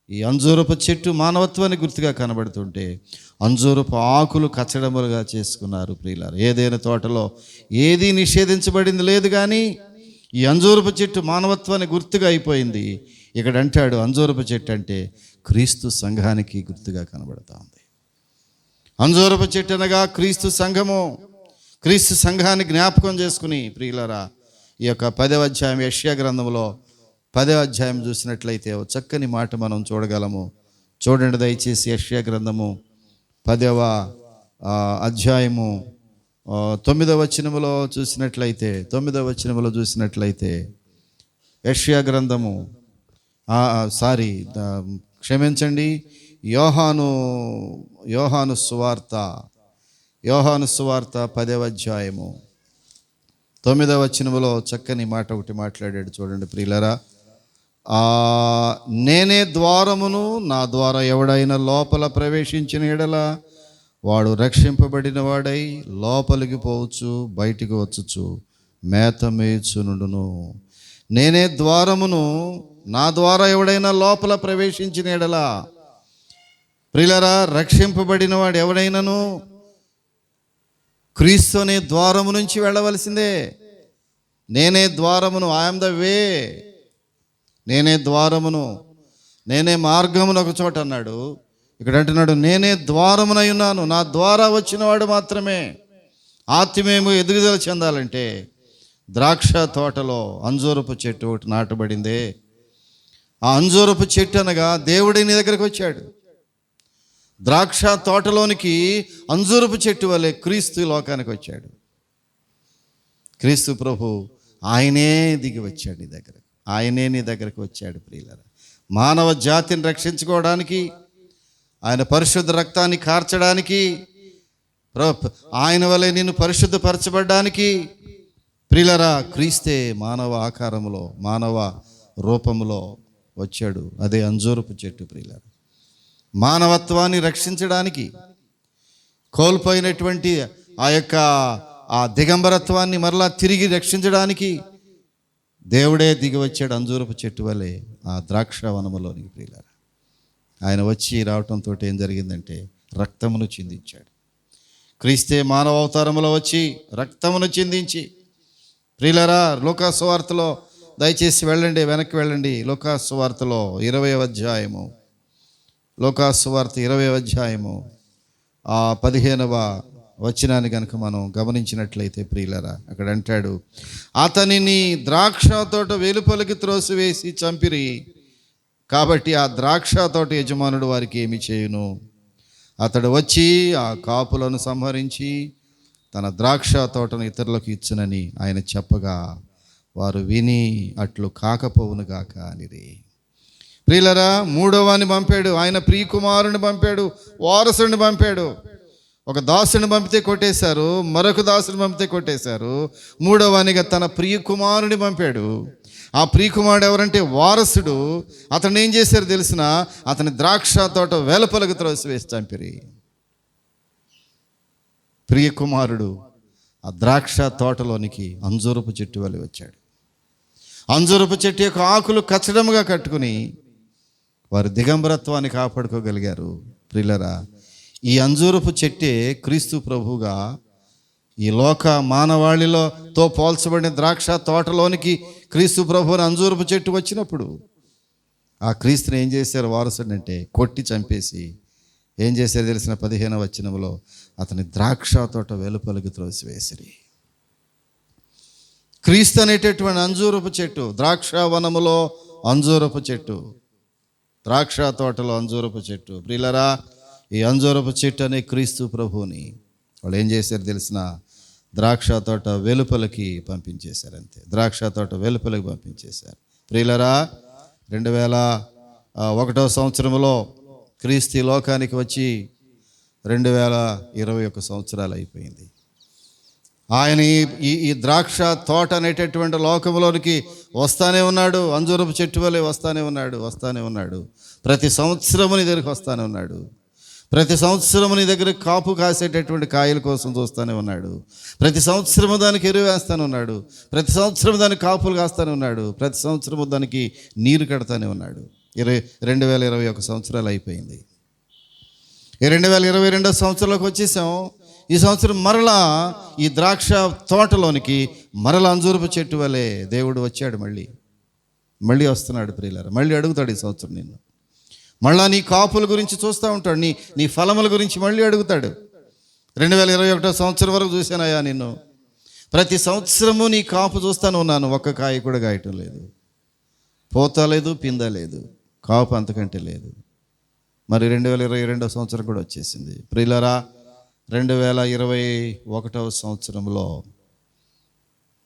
ఈ అంజూరపు చెట్టు మానవత్వాన్ని గుర్తుగా కనబడుతుంటే అంజూరపు ఆకులు కచ్చడములుగా చేసుకున్నారు ప్రియులారా. ఏదైనా తోటలో ఏది నిషేధించబడింది లేదు, కానీ ఈ అంజూరపు చెట్టు మానవత్వాన్ని గుర్తుగా అయిపోయింది. ఇక్కడ అంటాడు అంజూరపు చెట్టు అంటే క్రీస్తు సంఘానికి గుర్తుగా కనబడతా ఉంది. అంజూరపు చెట్టు అనగా క్రీస్తు సంఘము. క్రీస్తు సంఘాన్ని జ్ఞాపకం చేసుకుని ప్రియులరా, ఈ యొక్క 10వ అధ్యాయం యెషయా గ్రంథంలో 10వ అధ్యాయం చూసినట్లయితే ఒక చక్కని మాట మనం చూడగలము. చూడండి దయచేసి. యెషయా గ్రంథము 10వ అధ్యాయము 9వ వచనములో చూసినట్లయితే యెషయా గ్రంథము క్షమించండి, యోహాను సువార్త 10వ అధ్యాయము 9వ వచనములో చక్కని మాట ఒకటి మాట్లాడాడు. చూడండి ప్రియులరా, నేనే ద్వారమును, నా ద్వారా ఎవడైనా లోపల ప్రవేశించిన ఎడల వాడు రక్షింపబడిన వాడై లోపలికి పోవచ్చు, బయటికి వచ్చుచు మేత మేయుచునుండును. నేనే ద్వారమును, నా ద్వారా ఎవడైనా లోపల ప్రవేశించిన ఎడల. ప్రియులరా, రక్షింపబడిన వాడు ఎవడైనాను క్రీస్తు అనే ద్వారము నుంచి వెళ్ళవలసిందే. నేనే ద్వారమును, ఐఎమ్ ద వే, నేనే ద్వారమును, నేనే మార్గమును ఒక చోట అన్నాడు. ఇక్కడ అంటున్నాడు నేనే ద్వారమునై ఉన్నాను. నా ద్వారా వచ్చిన వాడు మాత్రమే ఆత్మీయము ఎదుగుదల చెందాలంటే ద్రాక్ష తోటలో అంజూరపు చెట్టు ఒకటి నాటబడిందే. ఆ అంజూరపు చెట్టు అనగా దేవుడి నీ దగ్గరకు వచ్చాడు. ద్రాక్ష తోటలోనికి అంజూరపు చెట్టు వలె క్రీస్తు లోకానికి వచ్చాడు. క్రీస్తు ప్రభు ఆయనే దిగి వచ్చాడు నీ దగ్గర, ఆయనే నీ దగ్గరకు వచ్చాడు ప్రియులరా. మానవ జాతిని రక్షించుకోవడానికి, ఆయన పరిశుద్ధ రక్తాన్ని కార్చడానికి, ఆయన వలె నిన్ను పరిశుద్ధపరచబడ్డానికి ప్రియులరా, క్రీస్తే మానవ ఆకారంలో, మానవ రూపంలో వచ్చాడు. అదే అంజూరపు చెట్టు ప్రియులారా. మానవత్వాన్ని రక్షించడానికి, కోల్పోయినటువంటి ఆ దిగంబరత్వాన్ని మరలా తిరిగి రక్షించడానికి దేవుడే దిగి వచ్చాడు అంజూరపు చెట్టు వలె ఆ ద్రాక్షవనములోనికి ప్రియులారా. ఆయన వచ్చి రావటంతో ఏం జరిగిందంటే రక్తమును చిందించాడు. క్రీస్తే మానవ అవతారములో వచ్చి రక్తమును చిందించి ప్రియులారా, లూకా సువార్తలో దయచేసి వెళ్ళండి, వెనక్కి వెళ్ళండి. లూకా సువార్తలో 20వ అధ్యాయము, లూకా సువార్త 20వ అధ్యాయము 15వ వచనాన్ని కనుక మనం గమనించినట్లయితే ప్రియులారా, అక్కడ అంటాడు, అతనిని ద్రాక్ష తోట వెలుపలికి త్రోసివేసి చంపిరి, కాబట్టి ఆ ద్రాక్ష తోట యజమానుడు వారికి ఏమి చేయును? అతడు వచ్చి ఆ కాపులను సంహరించి తన ద్రాక్ష తోటను ఇతరులకు ఇచ్చునని ఆయన చెప్పగా వారు విని అట్లు కాకపోవును గాక అనిరి. ప్రియులరా, మూడోవాన్ని పంపాడు. ఆయన ప్రియకుమారుని పంపాడు, వారసుని పంపాడు. ఒక దాసుని పంపితే కొట్టేశారు, మరొక దాసుని పంపితే కొట్టేశారు. మూడోవానిగా తన ప్రియకుమారుని పంపాడు. ఆ ప్రియకుమారుడు ఎవరంటే వారసుడు. అతను ఏం చేశారు తెలిసిన? అతని ద్రాక్ష తోట వెలుపలకు త్రోసివేసి చంపిరి. ప్రియకుమారుడు ఆ ద్రాక్ష తోటలోనికి అంజూరపు చెట్టు వలె వచ్చాడు. అంజూరపు చెట్టు యొక్క ఆకులు కచ్చడముగా కట్టుకుని వారు దిగంబరత్వాన్ని కాపాడుకోగలిగారు. ప్రియులరా, ఈ అంజూరపు చెట్టే క్రీస్తు ప్రభువుగా ఈ లోక మానవాళితో పోల్చబడిన ద్రాక్ష తోటలోనికి క్రీస్తు ప్రభువుని అంజూరపు చెట్టు వచ్చినప్పుడు ఆ క్రీస్తుని ఏం చేశారు వారసుడు అంటే? కొట్టి చంపేసి ఏం చేశారు తెలిసిన? 15వ వచనంలో అతని ద్రాక్ష తోట వెలుపలికి త్రోసివేసిరి. క్రీస్తు అనేటటువంటి అంజూరపు చెట్టు, ద్రాక్షవనములో అంజూరపు చెట్టు, ద్రాక్ష తోటలో అంజూరపు చెట్టు. ప్రియులరా, ఈ అంజూరపు చెట్టు అనే క్రీస్తు ప్రభువుని వాళ్ళు ఏం చేశారు తెలిసిన? ద్రాక్ష తోట వెలుపలికి పంపించేశారు. అంతే, ద్రాక్ష తోట వెలుపలికి పంపించేశారు. ప్రియులరా, 2001వ సంవత్సరంలో క్రీస్తు ఈ లోకానికి వచ్చి 2021 సంవత్సరాలు అయిపోయింది. ఆయన ఈ ద్రాక్ష తోట అనేటటువంటి లోకంలోనికి వస్తానే ఉన్నాడు. అంజూరపు చెట్టు వలె వస్తానే ఉన్నాడు. ప్రతి సంవత్సరము నీ దగ్గరికి వస్తానే ఉన్నాడు. ప్రతి సంవత్సరము నీ దగ్గర కాపు కాసేటటువంటి కాయల కోసం చూస్తూనే ఉన్నాడు. ప్రతి సంవత్సరము దానికి ఎరువు వేస్తానే ఉన్నాడు. ప్రతి సంవత్సరం దానికి కాపులు కాస్తానే ఉన్నాడు. ప్రతి సంవత్సరము దానికి నీరు కడతానే ఉన్నాడు. 2021 సంవత్సరాలు అయిపోయింది. 2022 సంవత్సరంలోకి వచ్చేసాం. ఈ సంవత్సరం మరలా ఈ ద్రాక్ష తోటలోనికి మరలా అంజూరపు చెట్టు వలె దేవుడు వచ్చాడు. మళ్ళీ వస్తున్నాడు ప్రియులారా. మళ్ళీ అడుగుతాడు ఈ సంవత్సరం నిన్ను. మళ్ళా నీ కాపుల గురించి చూస్తూ ఉంటాడు. నీ ఫలముల గురించి మళ్ళీ అడుగుతాడు. 2021 సంవత్సరం వరకు చూశానయ్యా నిన్ను. ప్రతి సంవత్సరము నీ కాపు చూస్తాను ఉన్నాను, ఒక్క కాయ కూడా కాయటం లేదు. పూత లేదు, పింద లేదు, కాపు అంతకంటే లేదు. మరి 2022 సంవత్సరం కూడా వచ్చేసింది. ప్రియులారా, 2021 సంవత్సరంలో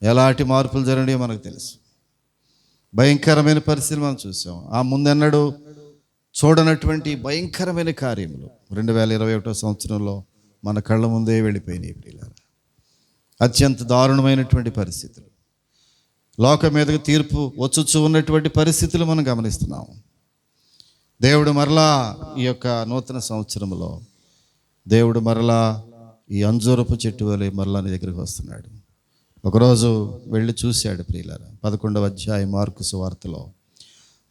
ఎలాంటి మార్పులు జరిగినాయో మనకు తెలుసు. భయంకరమైన పరిస్థితులు మనం చూసాం. ఆ ముందెన్నడూ చూడనటువంటి భయంకరమైన కార్యములు 2021 సంవత్సరంలో మన కళ్ళ ముందే వెళ్ళిపోయినాయి ప్రియులారా. అత్యంత దారుణమైనటువంటి పరిస్థితులు, లోకం మీదకు తీర్పు వచ్చుచూ ఉన్నటువంటి పరిస్థితులు మనం గమనిస్తున్నాము. దేవుడు మరలా ఈ యొక్క నూతన సంవత్సరంలో దేవుడు మరలా ఈ అంజూరపు చెట్టు వలె మరలా నీ దగ్గరికి వస్తున్నాడు. ఒకరోజు వెళ్ళి చూశాడు ప్రియులారా. 11వ అధ్యాయం మార్కు సువార్తలో,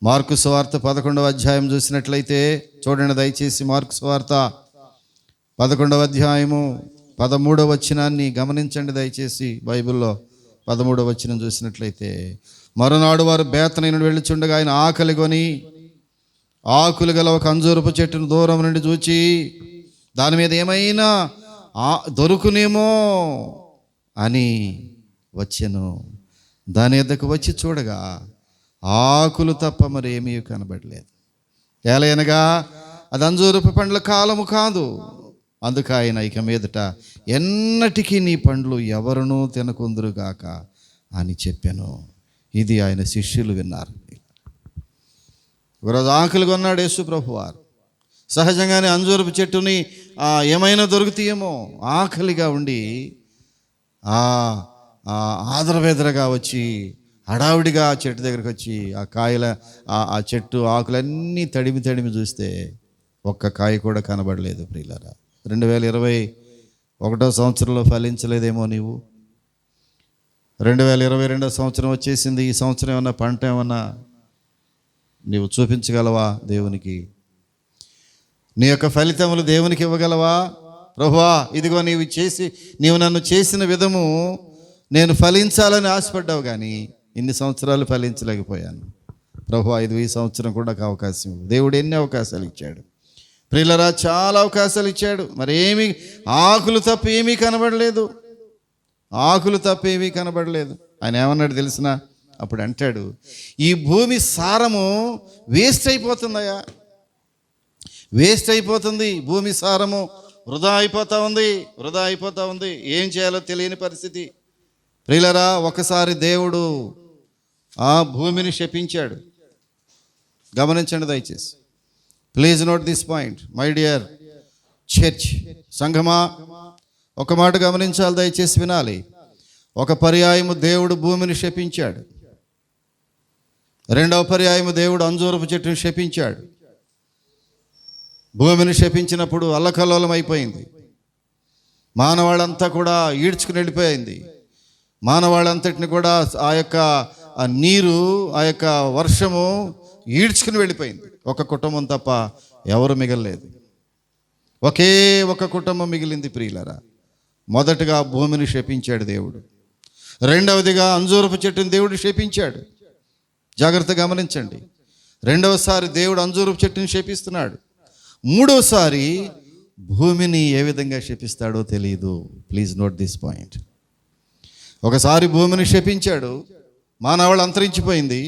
మార్కు సువార్త 11వ అధ్యాయం చూసినట్లయితే చూడండి దయచేసి. మార్కు సువార్త 11వ అధ్యాయము 13వ వచనాన్ని గమనించండి దయచేసి. బైబిల్లో 13వ వచనం చూసినట్లయితే, మరునాడు వారు బేతనీ నుండి వెళ్ళుచుండగా ఆయన ఆకలి కొని ఆకులు గల ఒక అంజూరపు చెట్టును దూరం నుండి చూచి దాని మీద ఏమైనా దొరుకునేమో అని వచ్చెను. దాని ఎద్దకు వచ్చి చూడగా ఆకులు తప్ప మరి ఏమీ కనబడలేదు. ఏలయనగా అది అంజూరపు పండ్ల కాలము కాదు. అందుకు ఆయన ఇక మీదట ఎన్నటికీ నీ పండ్లు ఎవరునూ తినకుందురుగాక అని చెప్పాను. ఇది ఆయన శిష్యులు విన్నారు. ఒకరోజు ఆకులు కొన్నాడు యేసు ప్రభువారు. సహజంగానే అంజూరపు చెట్టుని ఏమైనా దొరుకుతాయేమో ఆకలిగా ఉండి ఆదరవేదరగా వచ్చి హడావుడిగా ఆ చెట్టు దగ్గరికి వచ్చి ఆ కాయల ఆ చెట్టు ఆకులన్నీ తడిమి చూస్తే ఒక్క కాయ కూడా కనబడలేదు ప్రియులారా. 2021 సంవత్సరంలో ఫలించలేదేమో నీవు. 2022 సంవత్సరం వచ్చేసింది. ఈ సంవత్సరం ఏమన్నా పంట ఏమన్నా నీవు చూపించగలవా దేవునికి? నీ యొక్క ఫలితములు దేవునికి ఇవ్వగలవా? ప్రభువా, ఇదిగో నీవు నన్ను చేసిన విధము నేను ఫలించాలని ఆశపడ్డావు, కానీ ఇన్ని సంవత్సరాలు ఫలించలేకపోయాను. ప్రభువా, ఈ సంవత్సరం కూడా నాకు అవకాశం. దేవుడు ఎన్ని అవకాశాలు ఇచ్చాడు ప్రియులరా, చాలా అవకాశాలు ఇచ్చాడు. మరి ఆకులు తప్ప ఏమీ కనబడలేదు. ఆకులు తప్ప ఏమీ కనబడలేదు. ఆయన ఏమన్నాడు తెలిసిన? అప్పుడు అంటాడు, ఈ భూమి సారము వేస్ట్ అయిపోతుందయ్యా, వేస్ట్ అయిపోతుంది. భూమి సారము వృధా అయిపోతూ ఉంది. ఏం చేయాలో తెలియని పరిస్థితి. ప్రియులరా, ఒకసారి దేవుడు ఆ భూమిని శపించాడు. గమనించండి దయచేసి. Please note this point my dear church. సంఘమా, ఒక మాట గమనించాలి, దయచేసి వినాలి. ఒక పర్యాయము దేవుడు భూమిని శపించాడు. రెండవ పర్యాయము దేవుడు అంజూరపు చెట్టును శపించాడు. భూమిని శపించినప్పుడు అల్లకల్లోలం అయిపోయింది. మానవాళ్ళంతా కూడా ఈడ్చుకుని వెళ్ళిపోయింది. మానవాళ్ళంతటిని కూడా ఆ యొక్క నీరు, ఆ యొక్క వర్షము ఈడ్చుకుని వెళ్ళిపోయింది. ఒక కుటుంబం తప్ప ఎవరు మిగలలేదు. ఒకే ఒక కుటుంబం మిగిలింది ప్రియులరా. మొదటగా భూమిని శపించాడు దేవుడు. రెండవదిగా అంజూరపు చెట్టుని దేవుడు శపించాడు. జాగ్రత్తగా గమనించండి. రెండవసారి దేవుడు అంజూరపు చెట్టుని శపిస్తున్నాడు. మూడోసారి భూమిని ఏ విధంగా శపిస్తాడో తెలియదు. Please note this point. ఒకసారి భూమిని శపించాడు, మానవాళ్ళు అంతరించిపోయింది.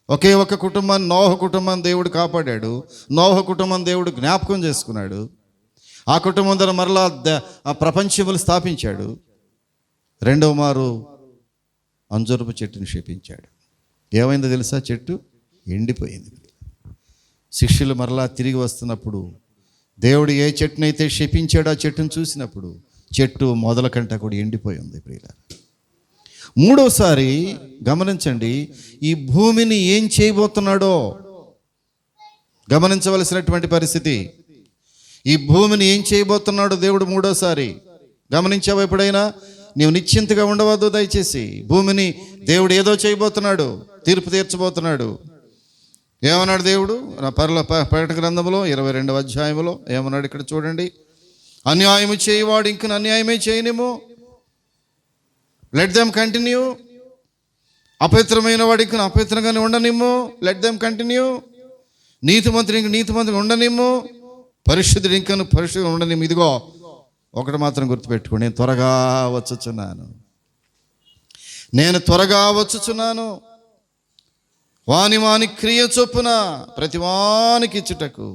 ఒకే ఒక కుటుంబాన్ని, నోహ కుటుంబాన్ని దేవుడు కాపాడాడు. నోహ కుటుంబం దేవుడు జ్ఞాపకం చేసుకున్నాడు. ఆ కుటుంబం ద్వారా మరలా ఆ ప్రపంచములు స్థాపించాడు. రెండవ మారు అంజూరపు చెట్టుని శపించాడు. ఏమైందో తెలుసా? చెట్టు ఎండిపోయింది. శిష్యులు మరలా తిరిగి వస్తున్నప్పుడు దేవుడు ఏ చెట్టునైతే శపించాడో ఆ చెట్టును చూసినప్పుడు చెట్టు మొదల కంట కూడా ఎండిపోయి ఉంది ప్రియులారా. మూడోసారి గమనించండి, ఈ భూమిని ఏం చేయబోతున్నాడో గమనించవలసినటువంటి పరిస్థితి. ఈ భూమిని ఏం చేయబోతున్నాడో దేవుడు మూడోసారి గమనించావా? ఎప్పుడైనా నీవు నిశ్చింతగా ఉండవద్దు దయచేసి. భూమిని దేవుడు ఏదో చేయబోతున్నాడు, తీర్పు తీర్చబోతున్నాడు. ఏమన్నాడు దేవుడు? ప్రకటన గ్రంథంలో 22వ అధ్యాయంలో ఏమన్నాడు? ఇక్కడ చూడండి. అన్యాయము చేయవాడు ఇంక అన్యాయమే చేయనేమో, లెట్ దెమ్ కంటిన్యూ. అపవిత్రమైన వాడు ఇంక అపవిత్రంగానే ఉండనిమ్ము, లెట్ దెమ్ కంటిన్యూ. నీతిమంతుడు ఇంక నీతిమంతుడు ఉండనిమ్ము, పరిశుద్ధుడు ఇంకను పరిశుద్ధుడు ఉండనిమ్ము. ఇదిగో ఒకటి మాత్రం గుర్తుపెట్టుకోండి, నేను త్వరగా వచ్చుచున్నాను. వాని క్రియ చొప్పున ప్రతి వానికి ఇచ్చుటకు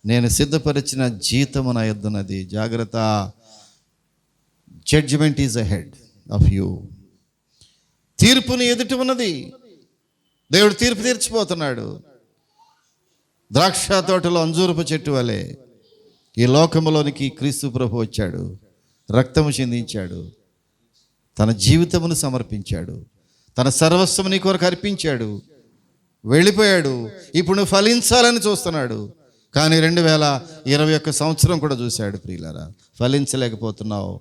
నేను సిద్ధపరిచిన జీతము నా యొద్దన్నది. జాగ్రత్త, judgement is ahead of you. తీర్పుని ఎదుటి ఉన్నది. దేవుడు తీర్పు తీర్చిపోతున్నాడు. ద్రాక్ష తోటలో అంజూరపు చెట్టు వలె ఈ లోకములోనికి క్రీస్తు ప్రభు వచ్చాడు, రక్తము చిందించాడు, తన జీవితమును సమర్పించాడు, తన సర్వస్వము నీ కొరకు అర్పించాడు, వెళ్ళిపోయాడు. ఇప్పుడు నువ్వు ఫలించాలని చూస్తున్నాడు. కానీ 2021 సంవత్సరం కూడా చూశాడు ప్రియులారా, ఫలించలేకపోతున్నావు.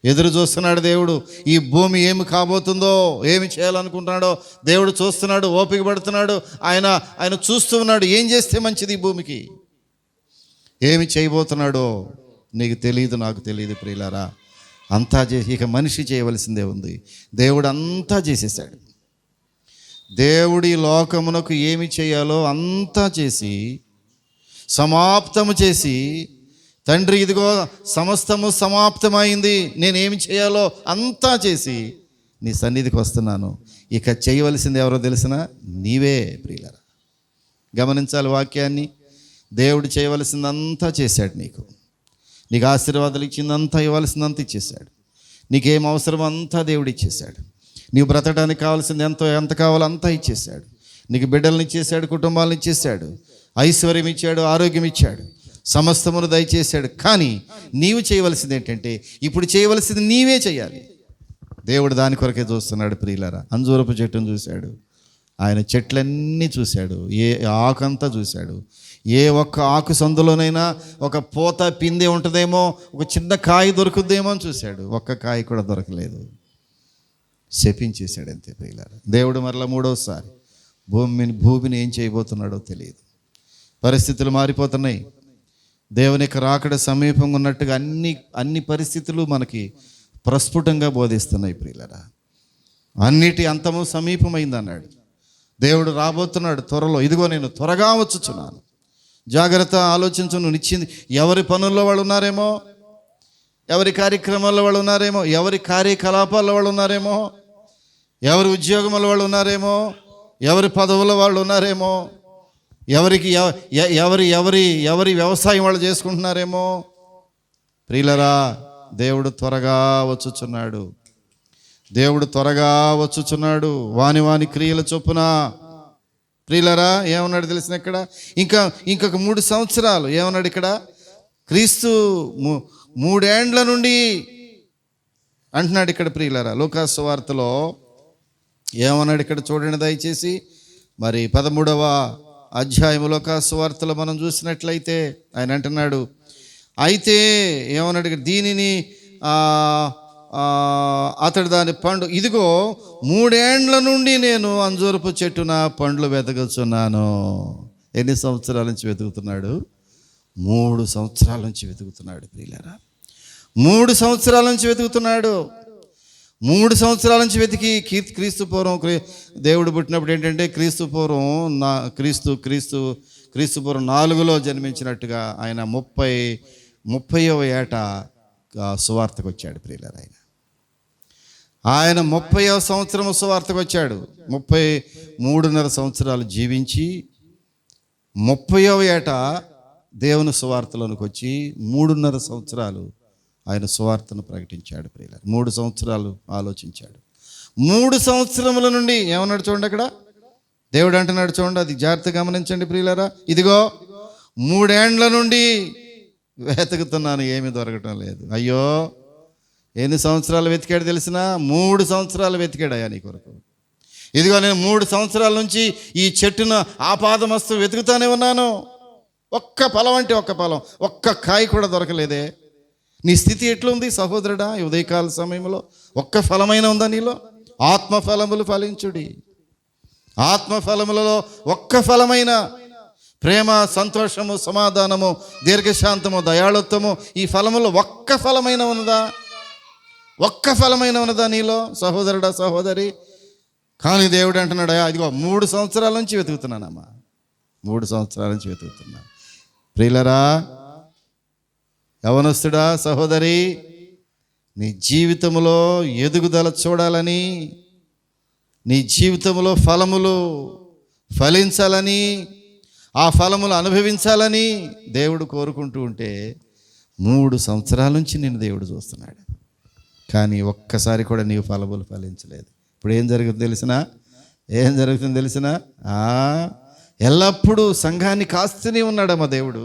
ఎదురు చూస్తున్నాడు దేవుడు. ఈ భూమి ఏమి కాబోతుందో, ఏమి చేయాలనుకుంటున్నాడో దేవుడు చూస్తున్నాడు, ఓపిక పడుతున్నాడు. ఆయన చూస్తూ ఉన్నాడు. ఏం చేస్తే మంచిది ఈ భూమికి, ఏమి చేయబోతున్నాడో నీకు తెలియదు, నాకు తెలియదు ప్రియులారా. అంతా చేసి ఇక మనిషి చేయవలసిందే ఉంది. దేవుడు అంతా చేసేసాడు. దేవుడి లోకమునకు ఏమి చేయాలో అంతా చేసి సమాప్తము చేసి, తండ్రి ఇదిగో సమస్తము సమాప్తమైంది, నేనేమి చేయాలో అంతా చేసి నీ సన్నిధికి వస్తున్నాను. ఇక చేయవలసింది ఎవరో తెలిసిన? నీవే ప్రియులారా. గమనించాలి వాక్యాన్ని. దేవుడు చేయవలసిందంతా చేశాడు. నీకు ఆశీర్వాదాలు ఇచ్చిందంతా, ఇవ్వాల్సిందంతా ఇచ్చేశాడు. నీకేం అవసరం అంతా దేవుడు ఇచ్చేశాడు. నీవు బ్రతకడానికి కావాల్సింది ఎంత కావాలో అంతా ఇచ్చేశాడు. నీకు బిడ్డలను ఇచ్చేశాడు, కుటుంబాలను ఇచ్చేశాడు, ఐశ్వర్యం ఇచ్చాడు, ఆరోగ్యం ఇచ్చాడు, సమస్తమును దయచేశాడు. కానీ నీవు చేయవలసింది ఏంటంటే, ఇప్పుడు చేయవలసింది నీవే చేయాలి. దేవుడు దాని కొరకే చూస్తున్నాడు ప్రియులారా. అంజూరపు చెట్టును చూశాడు, ఆయన చెట్లన్నీ చూశాడు, ఏ ఆకంతా చూశాడు. ఏ ఒక్క ఆకు సందులోనైనా ఒక పూత పిందె ఉంటుందేమో, ఒక చిన్న కాయ దొరుకుద్దేమో అని చూశాడు. ఒక్క కాయ కూడా దొరకలేదు. శపించేశాడు అంతే ప్రియులారా. దేవుడు మరలా మూడోసారి భూమిని ఏం చేయబోతున్నాడో తెలియదు. పరిస్థితులు మారిపోతున్నాయి. దేవుని యొక్క రాకడ సమీపంగా ఉన్నట్టుగా అన్ని పరిస్థితులు మనకి ప్రస్ఫుటంగా బోధిస్తున్నాయి ప్రియులారా. అన్నిటి అంతము సమీపమైంది అన్నాడు. దేవుడు రాబోతున్నాడు త్వరలో. ఇదిగో నేను త్వరగా వచ్చుచున్నాను. జాగ్రత్త, ఆలోచించు. నువ్వు నిచ్చింది ఎవరి పనుల్లో వాళ్ళు ఉన్నారేమో, ఎవరి కార్యక్రమాల్లో వాళ్ళు ఉన్నారేమో, ఎవరి కార్యకలాపాల్లో వాళ్ళు ఉన్నారేమో, ఎవరి ఉద్యోగంలో వాళ్ళు ఉన్నారేమో, ఎవరి పదవుల వాళ్ళు ఉన్నారేమో, ఎవరికి ఎవరి ఎవరి ఎవరి వ్యవసాయం వాళ్ళు చేసుకుంటున్నారేమో. ప్రియులరా, దేవుడు త్వరగా వచ్చుచున్నాడు. దేవుడు త్వరగా వచ్చుచున్నాడు. వాని క్రియల చొప్పున. ప్రియులరా, ఏమన్నాడు తెలిసిన ఇక్కడ? ఇంకొక 3 సంవత్సరాలు ఏమన్నాడు ఇక్కడ? క్రీస్తు 3 ఏండ్ల నుండి అంటున్నాడు ఇక్కడ ప్రియులరా. లూకాసు సువార్తలో ఏమన్నాడు ఇక్కడ చూడండి దయచేసి. మరి 13వ అధ్యాయం లూకాసు సువార్తలో మనం చూసినట్లయితే ఆయన అంటున్నాడు, అయితే ఏమన్నాడు ఇక్కడ? దీనిని అతడు దాని పండు, ఇదిగో 3 ఏండ్ల నుండి నేను అంజూరపు చెట్టున పండ్లు వెతకుచున్నాను. ఎన్ని సంవత్సరాల నుంచి వెతుకుతున్నాడు? 3 సంవత్సరాల నుంచి వెతుకుతున్నాడు ప్రియులారా. 3 సంవత్సరాల నుంచి వెతుకుతున్నాడు. 3 సంవత్సరాల నుంచి వెతికి క్రీస్తు పూర్వం, దేవుడు పుట్టినప్పుడు ఏంటంటే క్రీస్తు పూర్వం 4లో జన్మించినట్టుగా ఆయన 30వ ఏట సువార్తకు వచ్చాడు ప్రియులారా. ఆయన 30వ సంవత్సరం సువార్తకు వచ్చాడు. 33.5 సంవత్సరాలు జీవించి 30వ ఏట దేవుని సువార్తలోనికి వచ్చి 3.5 సంవత్సరాలు ఆయన సువార్తను ప్రకటించాడు ప్రియులారా. 3 సంవత్సరాలు ఆలోచించాడు. 3 సంవత్సరముల నుండి ఏమన్నాడు చూడండి అక్కడ. దేవుడు అంటున్నాడు చూడండి, అది జాగ్రత్తగా గమనించండి ప్రియులారా. ఇదిగో 3 ఏండ్ల నుండి వెతుకుతున్నాను, ఏమీ దొరకటం లేదు. అయ్యో, ఎన్ని సంవత్సరాలు వెతికాడు తెలిసిన? 3 సంవత్సరాలు వెతికాడు అయ్యా నీ కొరకు. ఇదిగో నేను 3 సంవత్సరాల నుంచి ఈ చెట్టును ఆపాదమస్తు వెతుకుతానే ఉన్నాను. ఒక్క ఫలం అంటే ఒక్క ఫలం, ఒక్క కాయ కూడా దొరకలేదే. నీ స్థితి ఎట్లుంది సహోదరుడా? ఈ ఉదయకాల సమయంలో ఒక్క ఫలమైన ఉందా నీలో? ఆత్మఫలములు ఫలించుడి. ఆత్మఫలములలో ఒక్క ఫలమైన ప్రేమ, సంతోషము, సమాధానము, దీర్ఘశాంతము, దయాళుత్వము, ఈ ఫలములో ఒక్క ఫలమైన ఉన్నదా? ఒక్క ఫలమైన ఉన్నదా నీలో సహోదరుడా, సహోదరి? కానీ దేవుడు అంటున్నాడా, ఇదిగో 3 సంవత్సరాల నుంచి వెతుకుతున్నానమ్మా, 3 సంవత్సరాల నుంచి వెతుకుతున్నా. ప్రియులరా, యవనస్తుడా, సహోదరి, నీ జీవితంలో ఎదుగుదల చూడాలని, నీ జీవితంలో ఫలములు ఫలించాలని, ఆ ఫలములు అనుభవించాలని దేవుడు కోరుకుంటూ ఉంటే 3 సంవత్సరాల నుంచి నిన్ను దేవుడు చూస్తున్నాడు. కానీ ఒక్కసారి కూడా నీవు ఫలములు ఫలించలేదు. ఇప్పుడు ఏం జరుగుతుందో తెలిసినా? ఎల్లప్పుడూ సంఘాన్ని కాస్తూనే ఉన్నాడమ్మా దేవుడు.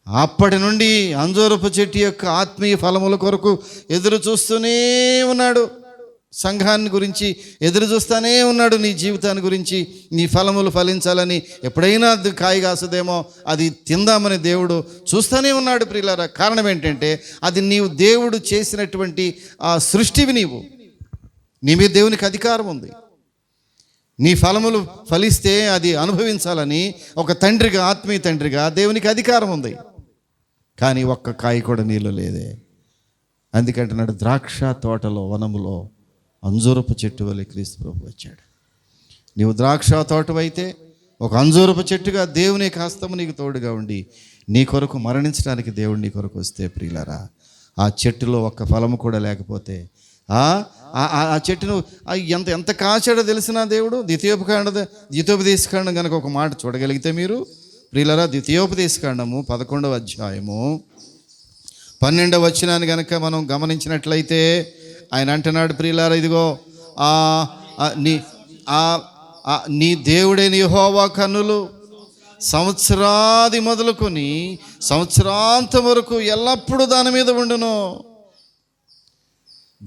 అప్పటి నుండి అంజూరపు చెట్టు యొక్క ఆత్మీయ ఫలముల కొరకు ఎదురు చూస్తూనే ఉన్నాడు. సంఘాన్ని గురించి ఎదురు చూస్తూనే ఉన్నాడు. నీ జీవితాన్ని గురించి, నీ ఫలములు ఫలించాలని, ఎప్పుడైనా అది కాయ కాసుదేమో అది తిందామని దేవుడు చూస్తూనే ఉన్నాడు ప్రియులారా. కారణం ఏంటంటే అది నీవు దేవుడు చేసినటువంటి ఆ సృష్టివి. నీ మీద దేవునికి అధికారం ఉంది. నీ ఫలములు ఫలిస్తే అది అనుభవించాలని ఒక తండ్రిగా, ఆత్మీయ తండ్రిగా దేవునికి అధికారం ఉంది. కానీ ఒక్క కాయ కూడా నీలో లేదే. అందుకంటున్నాడు, ద్రాక్ష తోటలో, వనములో అంజూరపు చెట్టు వలె క్రీస్తు ప్రభు వచ్చాడు. నీవు ద్రాక్ష తోటవైతే ఒక అంజూరపు చెట్టుగా దేవుని హస్తము నీకు తోడుగా ఉండి నీ కొరకు మరణించడానికి దేవుడు నీ కొరకు వస్తే ప్రియులారా, ఆ చెట్టులో ఒక్క ఫలము కూడా లేకపోతే ఆ చెట్టును ఎంత కాచాడో తెలిసిన దేవుడు. ద్వితీయోపదేశకాండం కనుక ఒక మాట చూడగలిగితే మీరు ప్రియులారా, ద్వితీయోపదేశకాండము 11వ అధ్యాయము 12వ వచనాన్ని కనుక మనం గమనించినట్లయితే ఆయన అంటున్నాడు ప్రియులారా, ఇదిగో నీ దేవుడైన యెహోవా కన్నులు సంవత్సరాది మొదలుకొని సంవత్సరాంతం వరకు ఎల్లప్పుడూ దాని మీద ఉండును.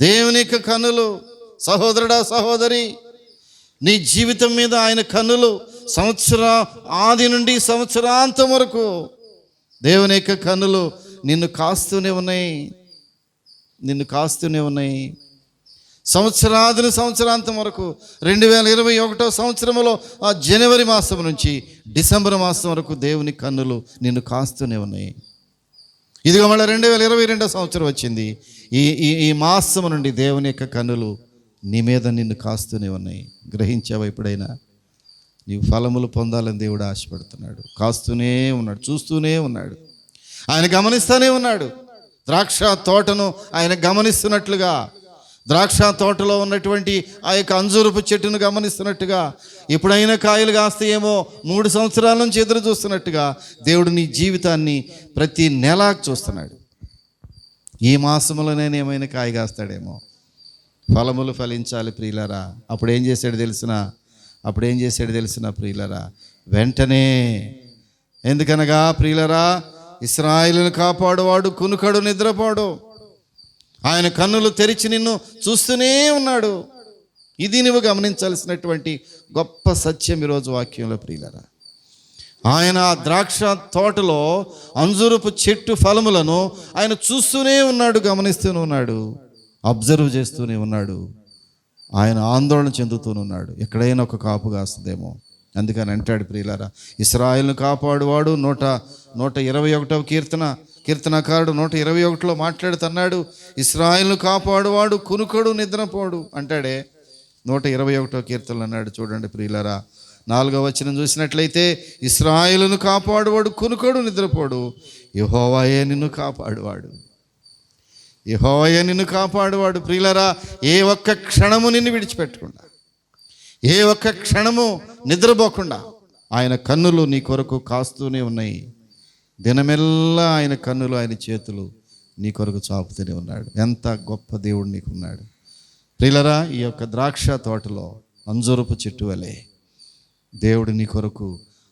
దేవుని యొక్క కన్నులు, సహోదరుడా సహోదరి, నీ జీవితం మీద ఆయన కన్నులు ఆది నుండి సంవత్సరాంతం వరకు దేవుని యొక్క కన్నులు నిన్ను కాస్తూనే ఉన్నాయి. సంవత్సరాంతం వరకు 2021 సంవత్సరంలో ఆ జనవరి మాసం నుంచి డిసెంబర్ మాసం వరకు దేవుని కన్నులు నిన్ను కాస్తూనే ఉన్నాయి. ఇదిగో మళ్ళీ 2022 సంవత్సరం వచ్చింది. ఈ మాసం నుండి దేవుని యొక్క కన్నులు నీ మీద నిన్ను కాస్తూనే ఉన్నాయి. గ్రహించావా? ఎప్పుడైనా నీవు ఫలములు పొందాలని దేవుడు ఆశపడుతున్నాడు. కాస్తూనే ఉన్నాడు, చూస్తూనే ఉన్నాడు, ఆయన గమనిస్తూనే ఉన్నాడు. ద్రాక్ష తోటను ఆయన గమనిస్తున్నట్లుగా, ద్రాక్ష తోటలో ఉన్నటువంటి ఆ యొక్క అంజూరపు చెట్టును గమనిస్తున్నట్టుగా, ఎప్పుడైనా కాయలు కాస్తాయేమో 3 సంవత్సరాల నుంచి ఎదురు చూస్తున్నట్టుగా దేవుడు నీ జీవితాన్ని ప్రతి నెల చూస్తున్నాడు. ఈ మాసంలోనే ఏమైనా కాయ కాస్తాడేమో, ఫలములు ఫలించాలి ప్రియులారా. అప్పుడు ఏం చేశాడు తెలిసిన ప్రియులారా? వెంటనే, ఎందుకనగా ప్రియులారా, ఇశ్రాయేలును కాపాడువాడు కునుకడు, నిద్రపోడు. ఆయన కన్నులు తెరిచి నిన్ను చూస్తూనే ఉన్నాడు. ఇది నువ్వు గమనించాల్సినటువంటి గొప్ప సత్యం ఈరోజు వాక్యంలో ప్రియులారా. ఆయన ఆ ద్రాక్ష తోటలో అంజూరపు చెట్టు ఫలములను ఆయన చూస్తూనే ఉన్నాడు, గమనిస్తూనే ఉన్నాడు, అబ్జర్వ్ చేస్తూనే ఉన్నాడు. ఆయన ఆందోళన చెందుతూనే ఉన్నాడు, ఎక్కడైనా ఒక కాపు కాస్తుందేమో. అందుకని అంటాడు ప్రియులారా, ఇశ్రాయేలును కాపాడువాడు 121వ కీర్తనకారుడు 121లో మాట్లాడుతున్నాడు. ఇశ్రాయేలును కాపాడువాడు కునుకడు, నిద్రపోడు అంటాడే. 121వ కీర్తనలు అన్నాడు. చూడండి ప్రియులారా, 4వ వచనం చూసినట్లయితే, ఇశ్రాయేలును కాపాడువాడు కునుకడు, నిద్రపోడు, యెహోవాయే నిన్ను కాపాడువాడు. ప్రియులారా, ఏ ఒక్క క్షణము నిన్ను విడిచిపెట్టకుండా, ఏ ఒక్క క్షణము నిద్రపోకుండా ఆయన కన్నులు నీ కొరకు కాస్తూనే ఉన్నాయి. దినమెల్లా ఆయన కన్నులు, ఆయన చేతులు నీ కొరకు చాపుతూనే ఉన్నాడు. ఎంత గొప్ప దేవుడు నీకున్నాడు ప్రియులారా. ఈ యొక్క ద్రాక్ష తోటలో అంజూరపు చెట్టు వలె దేవుడు నీ కొరకు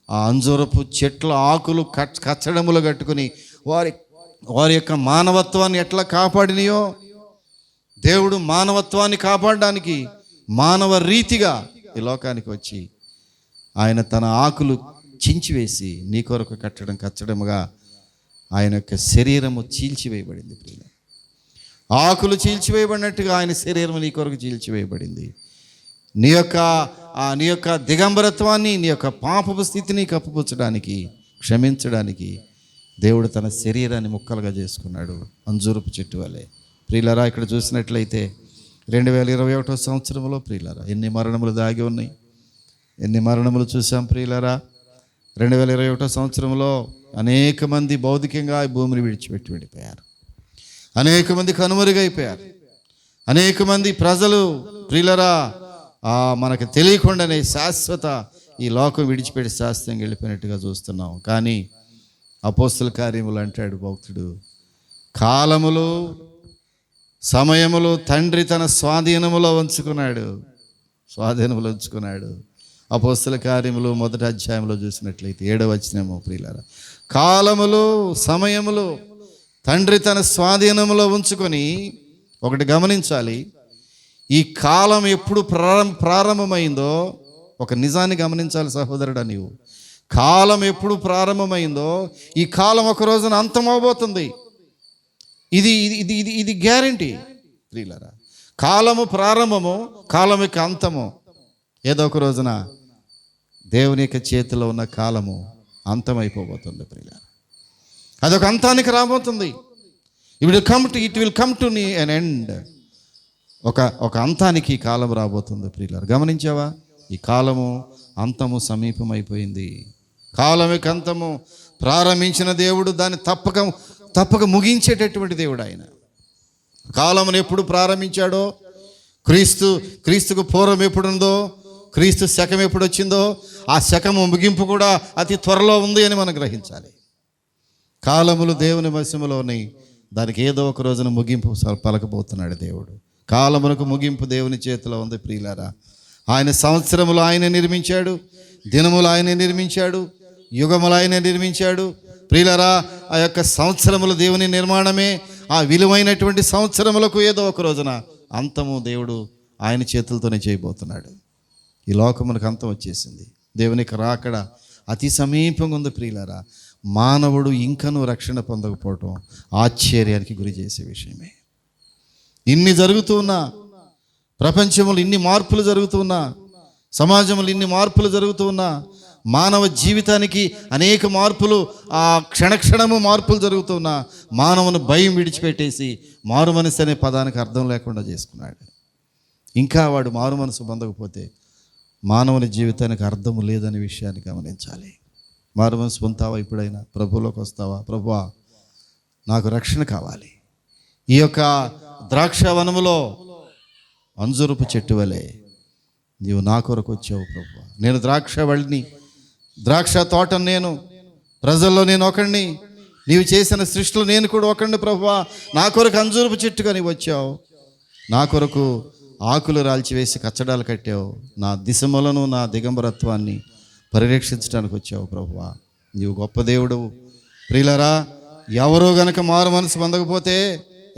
ఆ అంజూరపు చెట్ల ఆకులు కచ్చడములు కట్టుకుని వారి యొక్క మానవత్వాన్ని ఎట్లా కాపాడినయో, దేవుడు మానవత్వాన్ని కాపాడడానికి మానవ రీతిగా ఈ లోకానికి వచ్చి ఆయన తన ఆకులు చించివేసి నీ కొరకు కచ్చడముగా ఆయన యొక్క శరీరము చీల్చివేయబడింది. ఆకులు చీల్చివేయబడినట్టుగా ఆయన శరీరం నీ కొరకు చీల్చివేయబడింది. నీ యొక్క దిగంబరత్వాన్ని, నీ యొక్క పాపపు స్థితిని కప్పుపుచ్చడానికి, క్షమించడానికి దేవుడు తన శరీరాన్ని ముక్కలుగా చేసుకున్నాడు, అంజూరపు చెట్టు వలె. ప్రియులారా, ఇక్కడ చూసినట్లయితే 2021 సంవత్సరంలో ప్రియులారా ఎన్ని మరణములు దాగి ఉన్నాయి, ఎన్ని మరణములు చూసాం ప్రియులారా. 2021 సంవత్సరంలో అనేక మంది భౌతికంగా ఈ భూమిని విడిచిపెట్టి వెళ్ళిపోయారు. అనేక మంది కనుమరుగైపోయారు. అనేక మంది ప్రజలు ప్రియులారా మనకు తెలియకుండానే శాశ్వత ఈ లోకం విడిచిపెట్టి శాశ్వతంగా వెళ్ళిపోయినట్టుగా చూస్తున్నాం. కానీ అపోస్తల కార్యములు అంటాడు భక్తుడు, కాలములు సమయములు తండ్రి తన స్వాధీనములో ఉంచుకున్నాడు. అపోస్తల కార్యములు 1వ అధ్యాయంలో చూసినట్లయితే 7వ వచనము ప్రియులారా, కాలములు సమయములు తండ్రి తన స్వాధీనములో ఉంచుకొని, ఒకటి గమనించాలి, ఈ కాలం ఎప్పుడు ప్రారంభమైందో ఒక నిజాన్ని గమనించాలి సహోదరుడా. నీవు కాలం ఎప్పుడు ప్రారంభమైందో ఈ కాలం ఒక రోజున అంతమవబోతుంది. ఇది గ్యారంటీ ప్రియులారా. కాలము ప్రారంభము, కాలం యొక్క అంతము ఏదో ఒక రోజున దేవుని యొక్క చేతిలో ఉన్న కాలము అంతమైపోబోతుంది ప్రియులారా. అదొక అంతానికి రాబోతుంది. It will come to an end. ఒక అంతానికి ఈ కాలం రాబోతుంది ప్రియులారా. గమనించావా? ఈ కాలము అంతము సమీపమైపోయింది. కాలం యొక్క అంతము ప్రారంభించిన దేవుడు దాన్ని తప్పక ముగించేటటువంటి దేవుడు ఆయన. కాలమును ఎప్పుడు ప్రారంభించాడో, క్రీస్తుకు పూర్వం ఎప్పుడుందో, క్రీస్తు శకం ఎప్పుడు వచ్చిందో, ఆ శకము ముగింపు కూడా అతి త్వరలో ఉంది అని మనం గ్రహించాలి. కాలములు దేవుని వశములో ఉన్నాయి. దానికి ఏదో ఒక రోజున ముగింపు పలకబోతున్నాడు దేవుడు. కాలమునకు ముగింపు దేవుని చేతిలో ఉంది ప్రియులారా. ఆయన సంవత్సరములు ఆయన నిర్మించాడు, దినములు ఆయన నిర్మించాడు, యుగములు ఆయన నిర్మించాడు ప్రియులారా. ఆ యొక్క సంవత్సరములు దేవుని నిర్మాణమే. ఆ విలువైనటువంటి సంవత్సరములకు ఏదో ఒక రోజున అంతము దేవుడు ఆయన చేతులతోనే చేయబోతున్నాడు. ఈ లోకమునకు అంతం వచ్చేసింది. దేవునికి రాకడ అతి సమీపంగా ఉంది ప్రియులారా. మానవుడు ఇంకనూ రక్షణ పొందకపోవటం ఆశ్చర్యానికి గురి చేసే విషయమే. ఇన్ని జరుగుతూ ఉన్నా, ప్రపంచంలో ఇన్ని మార్పులు జరుగుతూ ఉన్నా, సమాజంలో ఇన్ని మార్పులు జరుగుతూ ఉన్నా, మానవ జీవితానికి అనేక మార్పులు, ఆ క్షణక్షణము మార్పులు జరుగుతున్నా, మానవుని భయం విడిచిపెట్టేసి మారు మనసు అనే పదానికి అర్థం లేకుండా చేసుకున్నాడు. ఇంకా వాడు మారు మనసు పొందకపోతే మానవుని జీవితానికి అర్థము లేదనే విషయాన్ని గమనించాలి. మారు మనసు పొందుతావా? ఇప్పుడైనా ప్రభువులోకి వస్తావా? ప్రభువా, నాకు రక్షణ కావాలి. ఈ యొక్క ద్రాక్ష వనములో అంజూరపు చెట్టు వలె నీవు నా కొరకు వచ్చావు ప్రభువా. నేను ద్రాక్షవల్లిని, ద్రాక్ష తోటను నేను, ప్రజల్లో నేను ఒకడిని, నీవు చేసిన సృష్టిలో నేను కూడా ఒకడిని ప్రభువా. నా కొరకు అంజూరపు చెట్టుగా నీవు వచ్చావు, నా కొరకు ఆకులు రాల్చివేసి కచ్చడాలు కట్టావు, నా దిశములను నా దిగంబరత్వాన్ని పరిరక్షించడానికి వచ్చావు ప్రభువా. నీవు గొప్ప దేవుడు. ప్రియులరా, ఎవరో గనక మారు మనసు పొందకపోతే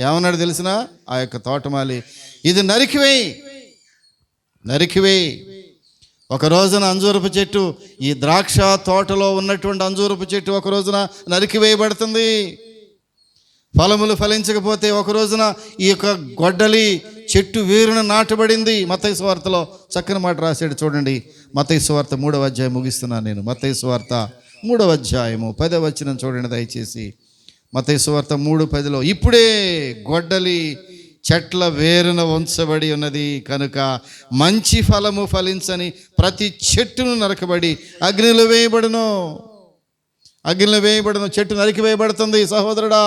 ఏమన్నాడు తెలిసిన? ఆ యొక్క తోటమాలి, ఇది నరికివేయి. ఒక రోజున అంజూరపు చెట్టు, ఈ ద్రాక్ష తోటలో ఉన్నటువంటి అంజూరపు చెట్టు ఒక రోజున నరికివేయబడుతుంది. ఫలములు ఫలించకపోతే ఒక రోజున ఈ యొక్క గొడ్డలి చెట్టు వేరున నాటబడింది. మత్తయి సువార్తలో చక్కని మాట రాశాడు చూడండి. మత్తయి సువార్త 3వ అధ్యాయం ముగిస్తున్నాను నేను. మత్తయి సువార్త 3వ అధ్యాయము 10వ వచనం చూడండి దయచేసి. మత్తయి సువార్త 3:10లో, ఇప్పుడే గొడ్డలి చెట్ల వేరున ఉంచబడి ఉన్నది కనుక మంచి ఫలము ఫలించని ప్రతి చెట్టును నరకబడి అగ్నిలో వేయబడును. చెట్టు నరికి వేయబడుతుంది సహోదరుడా.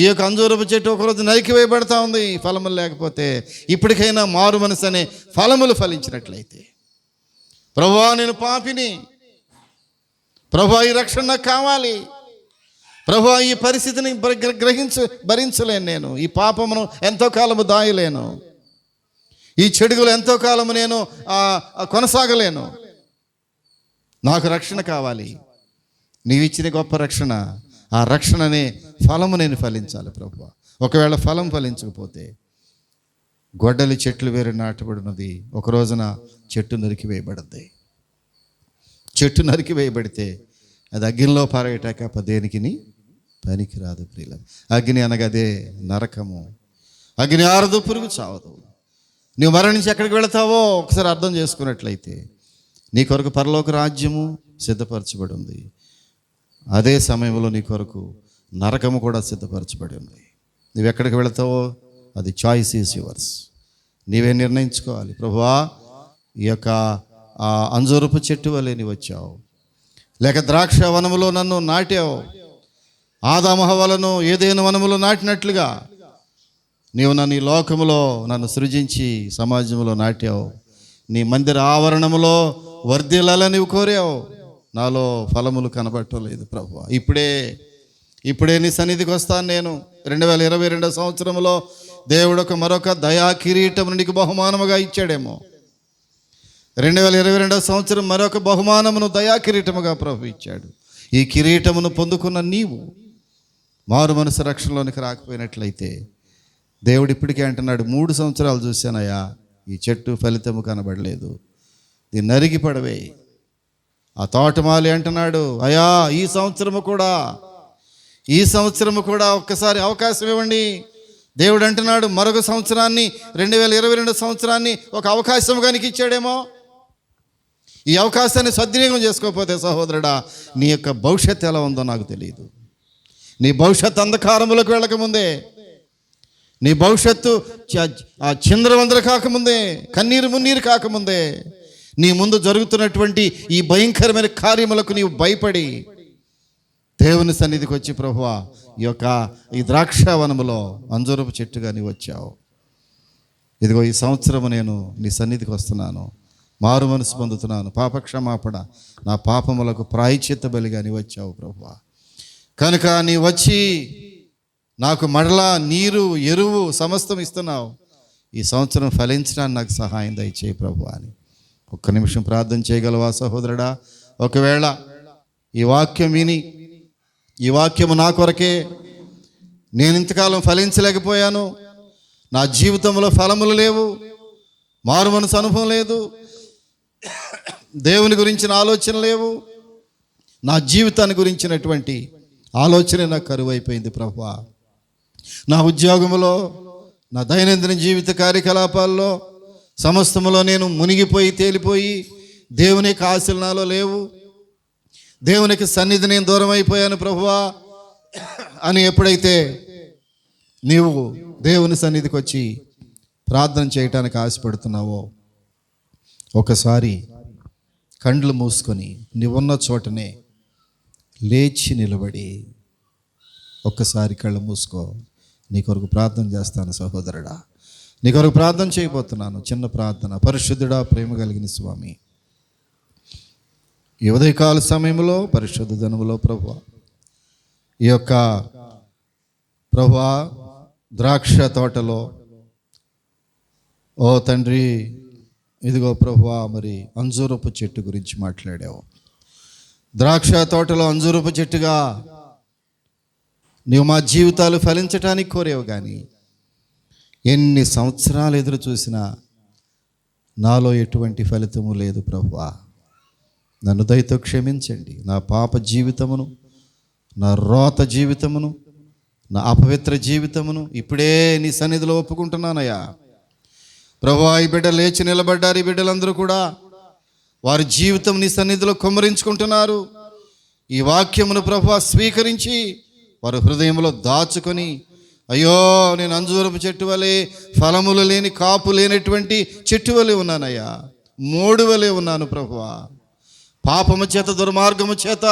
ఈ యొక్క అంజూరపు చెట్టు ఒకరోజు నరికి వేయబడతా ఉంది ఫలములు లేకపోతే. ఇప్పటికైనా మారు మనసు అనే ఫలములు ఫలించినట్లయితే, ప్రభువా నేను పాపిని, ప్రభువా ఈ రక్షణ నాకు కావాలి, ప్రభువా ఈ పరిస్థితిని భరించలేను, నేను ఈ పాపమును ఎంతో కాలము దాయలేను, ఈ చెడుగులు ఎంతో కాలము నేను కొనసాగలేను, నాకు రక్షణ కావాలి. నీవిచ్చిన గొప్ప రక్షణ, ఆ రక్షణనే ఫలము నేను ఫలించాలి ప్రభువా. ఒకవేళ ఫలం ఫలించకపోతే గొడ్డలి చెట్లు వేరే నాటబడినది, ఒక రోజున చెట్టు నరికి వేయబడుద్ది. చెట్టు నరికి వేయబడితే అది అగ్నిలో పారేయటాక దేనికిని పనికిరాదు ప్రియుల. అగ్ని అనగా అదే నరకము. అగ్ని ఆరదు, పురుగు చావదు. నువ్వు మరణించి ఎక్కడికి వెళతావో ఒకసారి అర్థం చేసుకున్నట్లయితే నీ కొరకు పరలోక రాజ్యము సిద్ధపరచబడి ఉంది. అదే సమయంలో నీ కొరకు నరకము కూడా సిద్ధపరచబడి ఉంది. నువ్వు ఎక్కడికి వెళతావో అది చాయిస్ ఈజ్ యువర్స్. నీవే నిర్ణయించుకోవాలి. ప్రభువా ఈ యొక్క అంజూరపు చెట్టు వలె నీవు వచ్చావు, లేక ద్రాక్ష వనములో నన్ను నాటావు, ఆదాము హవ్వలను ఏదైనా వనములో నాటినట్లుగా నీవు నన్ను ఈ లోకములో నన్ను సృజించి సమాజంలో నాటావు. నీ మందిర ఆవరణములో వర్ధిల్లాలని నీవు కోరావు. నాలో ఫలములు కనబట్టలేదు ప్రభువా. ఇప్పుడే నీ సన్నిధికి వస్తాను నేను. 2022 సంవత్సరంలో దేవుడు మరొక దయా కిరీటం నీకు బహుమానముగా ఇచ్చాడేమో. 2022 సంవత్సరం మరొక బహుమానమును దయా కిరీటముగా ప్రభు ఇచ్చాడు. ఈ కిరీటమును పొందుకున్న నీవు మారు మనసు రక్షణలోనికి రాకపోయినట్లయితే దేవుడు ఇప్పటికే అంటున్నాడు, 3 సంవత్సరాలు చూశానయ్యా, ఈ చెట్టు ఫలితము కనబడలేదు, దీన్ని నరికి పడవే. ఆ తోటమాలి అంటున్నాడు, అయ్యా ఈ సంవత్సరము కూడా ఒక్కసారి అవకాశం ఇవ్వండి. దేవుడు అంటున్నాడు, మరొక సంవత్సరాన్ని 2022 సంవత్సరాన్ని ఒక అవకాశంగా నీకు ఇచ్చాడేమో. ఈ అవకాశాన్ని సద్వినియోగం చేసుకోకపోతే సహోదరుడా, నీ యొక్క భవిష్యత్తు ఎలా ఉందో నాకు తెలియదు. నీ భవిష్యత్తు అంధకారములకు వెళ్ళకముందే, నీ భవిష్యత్తు చింద్రవందర కాకముందే, కన్నీరు మున్నీరు కాకముందే, నీ ముందు జరుగుతున్నటువంటి ఈ భయంకరమైన కార్యములకు నీవు భయపడి దేవుని సన్నిధికి వచ్చి, ప్రభువా ఈ ద్రాక్షావనములో అంజూరపు చెట్టుగా నీవు వచ్చావు, ఇదిగో ఈ సంవత్సరము నేను నీ సన్నిధికి వస్తున్నాను, మారు మనసు పొందుతున్నాను, పాపక్షమాపణ, నా పాపములకు ప్రాయశ్చిత్త బలిగా నీవు వచ్చావు ప్రభువా. కనుక నీ వచ్చి నాకు మరలా నీరు, ఎరువు సమస్తం ఇస్తున్నావు. ఈ సంవత్సరం ఫలించడానికి నాకు సహాయం దయచేయి ప్రభువా అని ఒక్క నిమిషం ప్రార్థన చేయగలవా సహోదరుడా? ఒకవేళ ఈ వాక్యం విని, ఈ వాక్యము నా కొరకే, నేను ఇంతకాలం ఫలించలేకపోయాను, నా జీవితంలో ఫలములు లేవు, మారు మనసు అనుభవం లేదు, దేవుని గురించిన ఆలోచన లేవు, నా జీవితాన్ని గురించినటువంటి ఆలోచన నాకు కరువైపోయింది ప్రభువా. నా ఉద్యోగంలో, నా దైనందిన జీవిత కార్యకలాపాల్లో సమస్తములో నేను మునిగిపోయి తేలిపోయి దేవుని యొక్క ఆశలు నాలో లేవు, దేవునికి సన్నిధి నేను దూరం అయిపోయాను ప్రభువా అని ఎప్పుడైతే నీవు దేవుని సన్నిధికి వచ్చి ప్రార్థన చేయటానికి ఆశపడుతున్నావో, ఒకసారి కండ్లు మూసుకొని నీవున్న చోటనే లేచి నిలబడి ఒక్కసారి కళ్ళు మూసుకో. నీ కొరకు ప్రార్థన చేస్తాను సహోదరుడా, నీ కొరకు ప్రార్థన చేయబోతున్నాను. చిన్న ప్రార్థన. పరిశుద్ధుడా, ప్రేమ కలిగిన స్వామి, ఈ ఉదయకాల సమయంలో పరిశుద్ధ దినములో ప్రభువా, ఈ యొక్క ప్రభువా ద్రాక్ష తోటలో ఓ తండ్రి, ఇదిగో ప్రభువా, మరి అంజూరపు చెట్టు గురించి మాట్లాడావు. ద్రాక్ష తోటలో అంజూరపు చెట్టుగా నీవు మా జీవితాలు ఫలించటానికి కోరేవు, కానీ ఎన్ని సంవత్సరాలు ఎదురు చూసినా నాలో ఎటువంటి ఫలితము లేదు ప్రభువా. నన్ను దయతో క్షమించండి. నా పాప జీవితమును, నా రోత జీవితమును, నా అపవిత్ర జీవితమును ఇప్పుడే నీ సన్నిధిలో ఒప్పుకుంటున్నానయ్యా ప్రభువా. ఈ బిడ్డ లేచి నిలబడ్డారు. ఈ బిడ్డలందరూ కూడా వారి జీవితం నీ సన్నిధిలో కుమ్మరించుకుంటున్నారు. ఈ వాక్యమును ప్రభువా స్వీకరించి వారి హృదయంలో దాచుకొని, అయ్యో నేను అంజూరపు చెట్టు వలె, ఫలములు లేని, కాపు లేనటువంటి చెట్టు వలె ఉన్నానయ్యా, మోడు వలె ఉన్నాను ప్రభువా. పాపము చేత, దుర్మార్గము చేత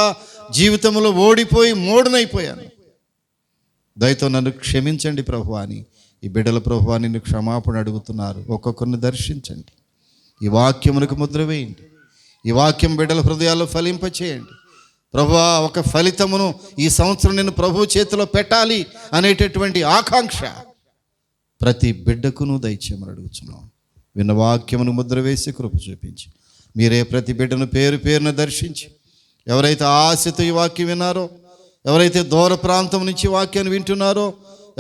జీవితంలో ఓడిపోయి మోడునైపోయాను. దయతో నన్ను క్షమించండి ప్రభువా అని ఈ బిడ్డల ప్రభువా నిన్ను క్షమాపణ అడుగుతున్నారు. ఒక్కొక్కరిని దర్శించండి, ఈ వాక్యమునకు ముద్ర వేయండి, ఈ వాక్యం బిడ్డల హృదయాల్లో ఫలింపచేయండి ప్రభువా. ఒక ఫలితమును ఈ సంవత్సరం నేను ప్రభు చేతిలో పెట్టాలి అనేటటువంటి ఆకాంక్ష ప్రతి బిడ్డకును దయచేయమని అడుగుతున్నాను. విన్న వాక్యమును ముద్ర వేసి కృప చూపించి మీరే ప్రతి బిడ్డను పేరు పేరున దర్శించి, ఎవరైతే ఆశతో ఈ వాక్యం విన్నారో, ఎవరైతే దూర ప్రాంతం నుంచి వాక్యాన్ని వింటున్నారో,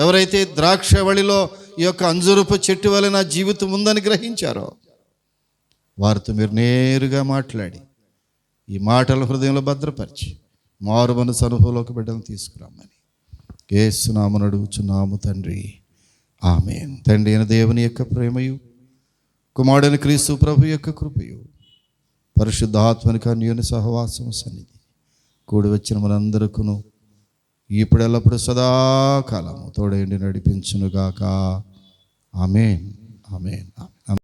ఎవరైతే ద్రాక్షవళిలో ఈ యొక్క అంజూరపు చెట్టు వలె నా జీవితం ఉందని గ్రహించారో, వారితో మీరు నేరుగా మాట్లాడి ఈ మాటల హృదయంలో భద్రపరిచి మారు మనసు అనుభవంలోకి బిడ్డను తీసుకురామని యేసునామమున అడుగుచున్నాము తండ్రి, ఆమేన్. తండ్రి అయిన దేవుని యొక్క ప్రేమయు, కుమారుడైన క్రీస్తు ప్రభు యొక్క కృపయు, పరిశుద్ధాత్మనికి అన్యోన్య సహవాసం సన్నిధి కూడి వచ్చిన మనందరికీ ఇప్పుడు ఎల్లప్పుడు సదాకాలము తోడైండి నడిపించునుగాక. ఆమేన్, ఆమేన్, ఆమేన్.